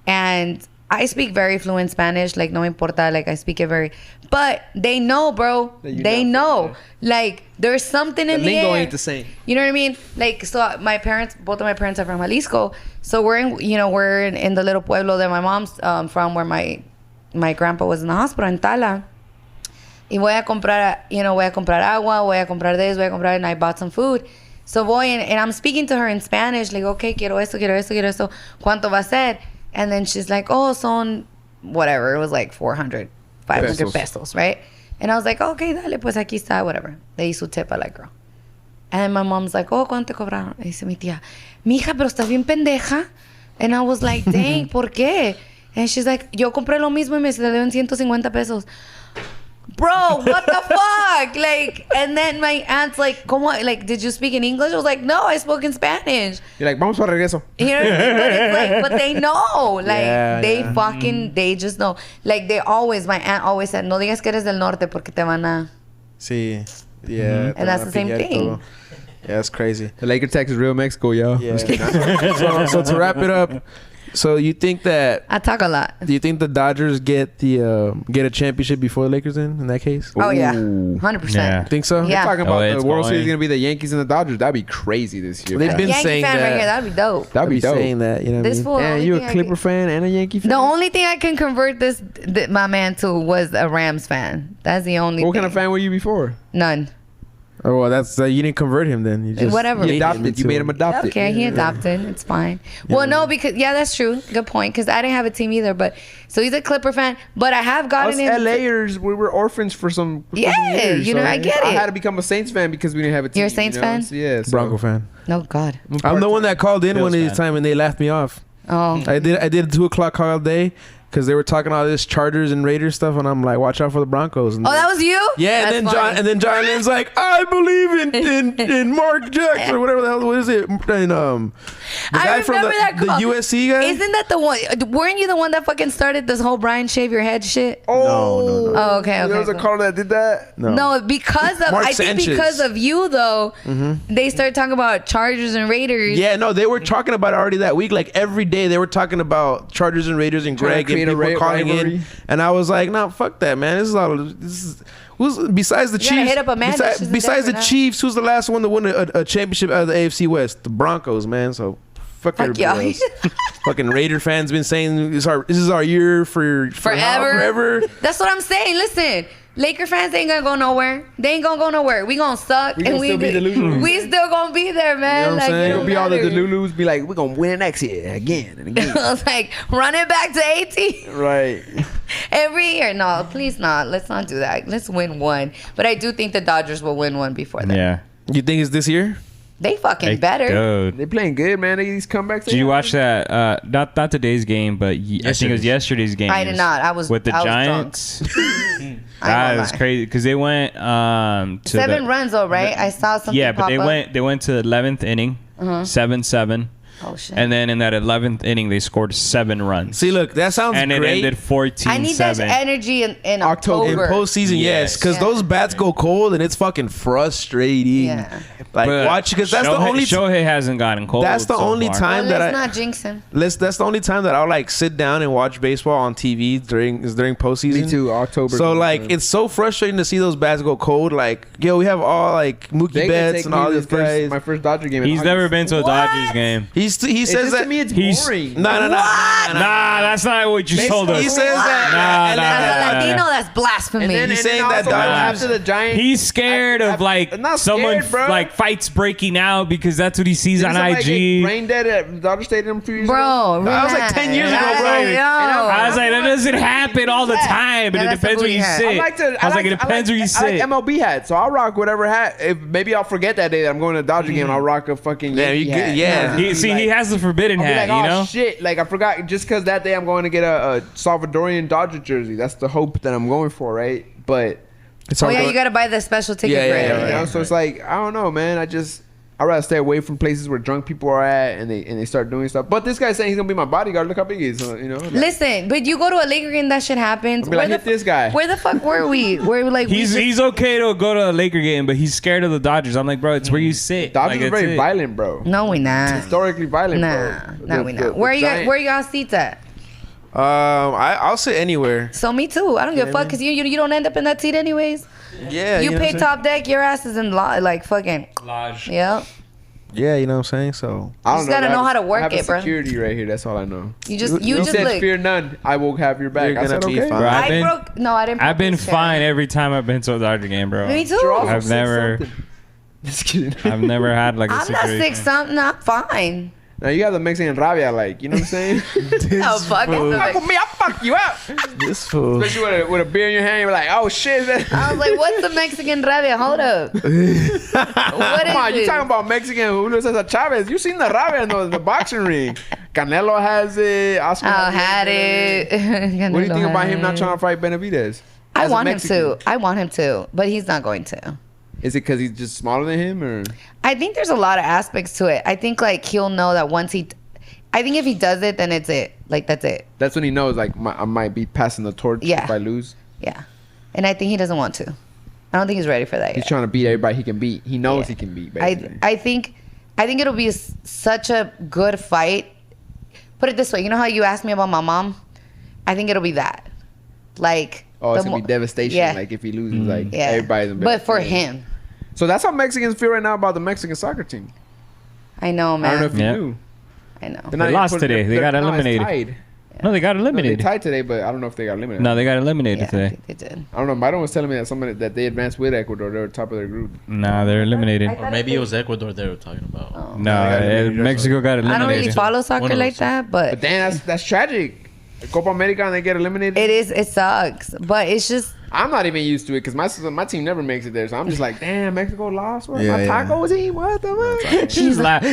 And I speak very fluent Spanish, like no me importa, like I speak it very, but they know, bro. That you They know. know, like there's something in the lingo air. ain't the same. You know what I mean? Like, so both of my parents are from Jalisco, so we're in the little pueblo that my mom's from, where my grandpa was in the hospital in Tala. Y voy a comprar agua, voy a comprar this, voy a comprar, and I bought some food. So voy and I'm speaking to her in Spanish, like, okay, quiero esto, ¿cuánto va a ser? And then she's like, oh, son whatever. It was like 400, 500 pesos, right? And I was like, okay, dale, pues aquí está, whatever. Le hizo tip a that girl. And my mom's like, oh, ¿cuánto te cobraron? Y dice mi tía, mija, pero estás bien pendeja. And I was like, dang, ¿por qué? And she's like, yo compré lo mismo y me salieron 150 pesos. Bro, what the fuck? Like, and then my aunt's like, ¿cómo? Like, did you speak in English? I was like, no, I spoke in Spanish. You're like, vamos para regreso. You know what I mean? But it's like, but they know. Like, Yeah, they yeah. fucking, they just know. Like, my aunt always said, no digas que eres del norte porque te van a... Sí. Yeah. And that's the same thing. Yeah, it's crazy. The Laker tax is real Mexico, yo. Yeah. so to wrap it up, so you think that I talk a lot. do you think the Dodgers get a championship before the Lakers in that case? Oh, yeah. Ooh. 100%. Yeah. Think so? Yeah. Talking Oh, about it's the World going. Series gonna be the Yankees and the Dodgers. That'd be crazy this year. They've been Yankee saying fan that. right here. That'd be dope. That'd be dope. saying that. You know what I This mean? fool. And only you thing a I Clipper can- fan and a Yankee fan? The only thing I can convert my man to was a Rams fan. That's the only What thing. kind of fan were you before? None. Oh, well, that's you didn't convert him then. You just Whatever. You Made adopted. You made him adopted. Okay, he adopted. It's fine. Well, no, because that's true. Good point. Because I didn't have a team either. But so he's a Clipper fan. But I have Us gotten him. LAers, we were orphans for some Yeah, years, you know, I get I it. had to become a Saints fan because we didn't have a team. You're a Saints fan? So, yeah, so Bronco fan. No, God. I'm the one that called in Bills one of these fan. time and they laughed me off. Oh. I did a 2:00 call all day because they were talking all this Chargers and Raiders stuff, and I'm like, watch out for the Broncos. And Oh, that was you? yeah, That's and funny. then John Lynn's like, I believe in Mark Jackson or whatever the hell. What is it? And the guy from the USC guy. Isn't that the one? Weren't you the one that fucking started this whole Brian shave your head shit? No. Oh, okay. There was a cool. caller that did that. No, because of Mark I think Sanchez. because of you though, they started talking about Chargers and Raiders. Yeah, no, they were talking about it already that week. Like every day, they were talking about Chargers and Raiders and Trying to Greg and create a people calling rivalry. in, and I was like, nah, fuck that, man. This is who's besides the You gotta Chiefs. hit up Amanda. She's in Besides the Denver now. Chiefs, who's the last one to win a championship out of the AFC West? The Broncos, man. So fuck Fuck y'all. everybody else. Fucking Raider fans been saying this is our year for forever. That's what I'm saying. Listen, Laker fans ain't gonna go nowhere. They ain't gonna go nowhere. We gonna suck, We and gonna still be the losers. we still gonna be there, man. You know what I'm like, saying? it It'll don't be all the matter. Delulus be like, we're gonna win it next year again and again. I was like, run it back to 18 Right. every year. No, please not. Let's not do that. Let's win one. But I do think the Dodgers will win one before that. Yeah. You think it's this year? They fucking Hey, better. dude. They playing good, man. They get these comebacks. Did you watch that? Not today's game, but I think it was yesterday's game. I did not. I was with the I was Giants. drunk. That is crazy because they went to 7 the, runs though, right? I saw something. Yeah, but pop up. they went to the 11th inning, 7-7. Oh shit. And then in that 11th inning, they scored 7 runs. See, look, that sounds and great. it ended 14-7. I need that energy in October. In postseason, yes, because those bats go cold and it's fucking frustrating. Yeah. Like But watch, because that's the only. Shohei hasn't gotten cold. That's the so only far. time that let's I. not jinx him. That's the only time that I'll like sit down and watch baseball on TV during postseason. Me too. October. So like it's so frustrating to see those bats go cold. Like yo, we have all like Mookie They could Betts take and me all to these guys. my first Dodger game. in He's August. never been to a Dodgers game. He says that to me it's He's- boring. no. Nah, that's not what you told us. He says that. Nah, As a nah. Latino, that's blasphemy. And then, He's and then saying that also Dodgers- after the Giants. He's scared of like I'm not someone scared, bro. like fights breaking out because that's what he sees on Didn't somebody get IG. brain dead at Dodger Stadium a few years ago? Bro, That was like 10 years ago, bro. I was like, that doesn't happen all the time, but Yeah, it that's a depends where booty you hat. sit. I was like, it depends where you I sit. like MLB hats, so I'll rock whatever hat. If maybe I'll forget that day that I'm going to a Dodger game, and I'll rock a fucking Yeah, Yankee you hat. good- yeah. He has the forbidden I'll be hat, like, oh you know? shit! Like I forgot just because that day I'm going to get a Salvadorian Dodger jersey. That's the hope that I'm going for, right? But Oh yeah, you gotta buy the special ticket Yeah, for yeah, it. yeah, you know, so it's like I don't know, man. I'd rather stay away from places where drunk people are at and they start doing stuff. But this guy's saying he's gonna be my bodyguard. Look how big he is, you know. Like, Listen, but you go to a Laker game, that shit happens. I'll be like, hit this guy. Where the fuck were we? Where like He's okay to go to a Laker game, but he's scared of the Dodgers. I'm like, bro, it's where you sit. Dodgers like, are very that's it. violent, bro. No, we not. Historically violent, Nah, bro. no, we not. Where you got seats at? I'll sit anywhere. So me too. I don't give a fuck because you don't end up in that seat anyways. Yeah, You know pay what I'm top deck, your ass is in like fucking. Lodge. Yeah. saying? Yeah, you know what I'm saying. So I just gotta know how to work I have it, bro. security right here. That's all I know. You just You just said look. fear none. I will have your back. You're I gonna said be okay. fine. Bro, I broke. No, I didn't. I've been broke this fine shit. every time I've been to a Dodger game, bro. Me too. Also I've say never- something. Just kidding. I've never had like a I'm not situation. sick. Something. I'm fine. Now you got the Mexican rabia, like you know what I'm saying? Oh fuck. Fuck with me, I'll fuck you up. this fool. Especially with a beer in your hand, you're like, oh shit. I was like, what's the Mexican rabia? Hold up. What is Come on, you it? talking about Mexican Julio Cesar Chavez? You seen the rabia in the boxing ring? Canelo has it. Oscar I had it. What do you think about him not trying to fight Benavidez? I As a want him Mexican. to. I want him to, but he's not going to. Is it because he's just smaller than him, or I think there's a lot of aspects to it. I think like he'll know that once I think if he does it, then it's it. Like that's it. that's when he knows like I might be passing the torch Yeah. if I lose? Yeah. And I think he doesn't want to. I don't think he's ready for that He's yet. trying to beat everybody he can beat. He knows Yeah. he can beat. Basically. I think it'll be such a good fight. Put it this way, you know how you asked me about my mom? I think it'll be that. Like oh, it's the gonna be mo- devastation. Yeah. Like if he loses, like Yeah. everybody's. gonna be But like, for yeah. him. So that's how Mexicans feel right now about the Mexican soccer team. I know, man. I don't know if you Yeah. knew. I know. They're not lost even- today. They got no, it's eliminated. tied. No, they got No, they eliminated. tied today, but I don't know if they got eliminated. No, they got eliminated Yeah, I today. think they did. I don't know. Milo was telling me that they advanced with Ecuador. They were top of their group. Nah, they're eliminated. Or maybe it was Ecuador they were talking about. No, got eliminated. Mexico got I don't really eliminated. follow One soccer of like those. that, But but damn, that's tragic. Copa America and they get eliminated. it sucks. But it's just I'm not even used to it because my team never makes it there. So I'm just like, damn, Mexico lost. What? Yeah, My yeah. taco team. What the fuck?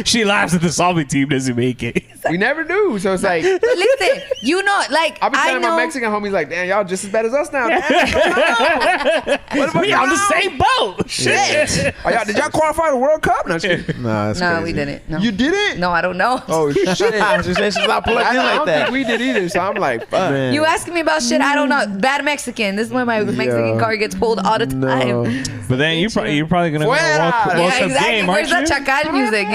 She laughs at the Salvi team doesn't make it. We never do. So it's like. but listen, you know, like I've been I telling know my Mexican homies like, damn, y'all just as bad as us now. Damn, what's going on? What the fuck We on the y'all? same boat. Shit. Oh, did y'all qualify the World Cup? No, shit. Nah, that's No, crazy. we didn't. No. You didn't? No, I don't know. Oh shit. She's not plugged in I like don't that. think we did either. So I'm like, fuck. Man. You asking me about shit I don't know. Bad Mexican. This is when my Mexican car gets pulled all the time. No. But then you're probably gonna go Fuera. World Yeah, Cup exactly. game, Where's aren't that you? chacal music?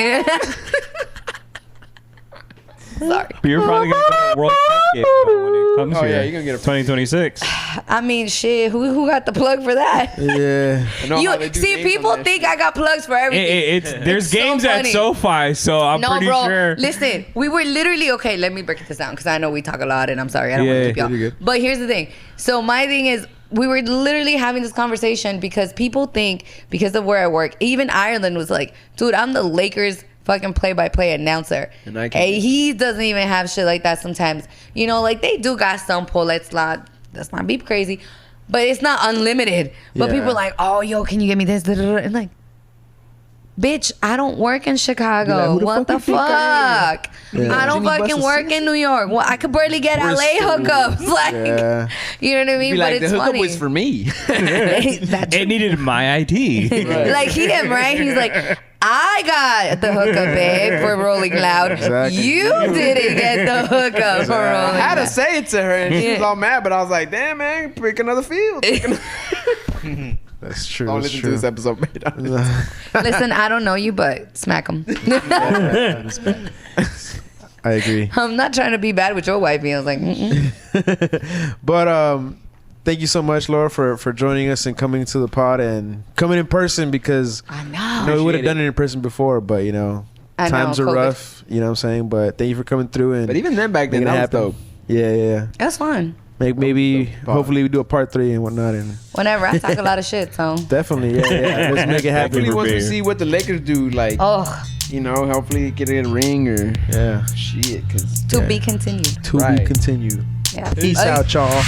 Sorry. But you're probably gonna go to World Cup game when it comes Oh, here. yeah, you're gonna get a 2026. I mean, shit. Who got the plug for that? Yeah. I know how they You do see, names on people that think shit. I got plugs for everything. There's It's so games at funny. SoFi, so I'm No, pretty bro. sure. Listen, we were literally okay. Let me break this down because I know we talk a lot, and I'm sorry, I don't want Yeah, to keep y'all. you're good. But here's the thing. So my thing is, we were literally having this conversation because people think because of where I work, even Ireland was like, dude, I'm the Lakers fucking play-by-play announcer. And I can- And he doesn't even have shit like that sometimes. You know, like they do got some pull. Let's not be crazy, but it's not unlimited. But Yeah. people are like, oh, yo, can you get me this? And like, bitch, I don't work in Chicago. You're like, who the What fuck the you think I am? fuck? I don't Jenny fucking Buss work in New York. Well, I could barely get LA hookups. Like, Yeah. you know what I mean? Be But like, the it's hookup funny. was for me. That's It needed my ID. like him, right? He's like, I got the hookup, babe, for Rolling Loud. Exactly. You didn't get the hookup for Rolling I had to Loud. say it to her, and she was Yeah. all mad. But I was like, "Damn, man, pick another field." That's true. Don't That's listen true. to this episode, man. Listen, I don't know you, but smack him. I agree. I'm not trying to be bad with your wifey. I was like, mm-mm. But thank you so much, Laura, for joining us and coming to the pod and coming in person because I we know. would have done it in person before, but I know, times are COVID. rough. You know what I'm saying? But thank you for coming through and But even then, back then, making it that was happen. dope. Yeah. That's fun. Maybe Pod. hopefully we do a part 3 and whatnot and Whenever I talk a lot of shit, so. definitely yeah. Let's make it happen. Hopefully, once we beer. see what the Lakers do, like Oh, you know, hopefully get a ring or Yeah. shit. Cause to be continued. To be Right. continued. Yeah. Peace Ay. out, y'all.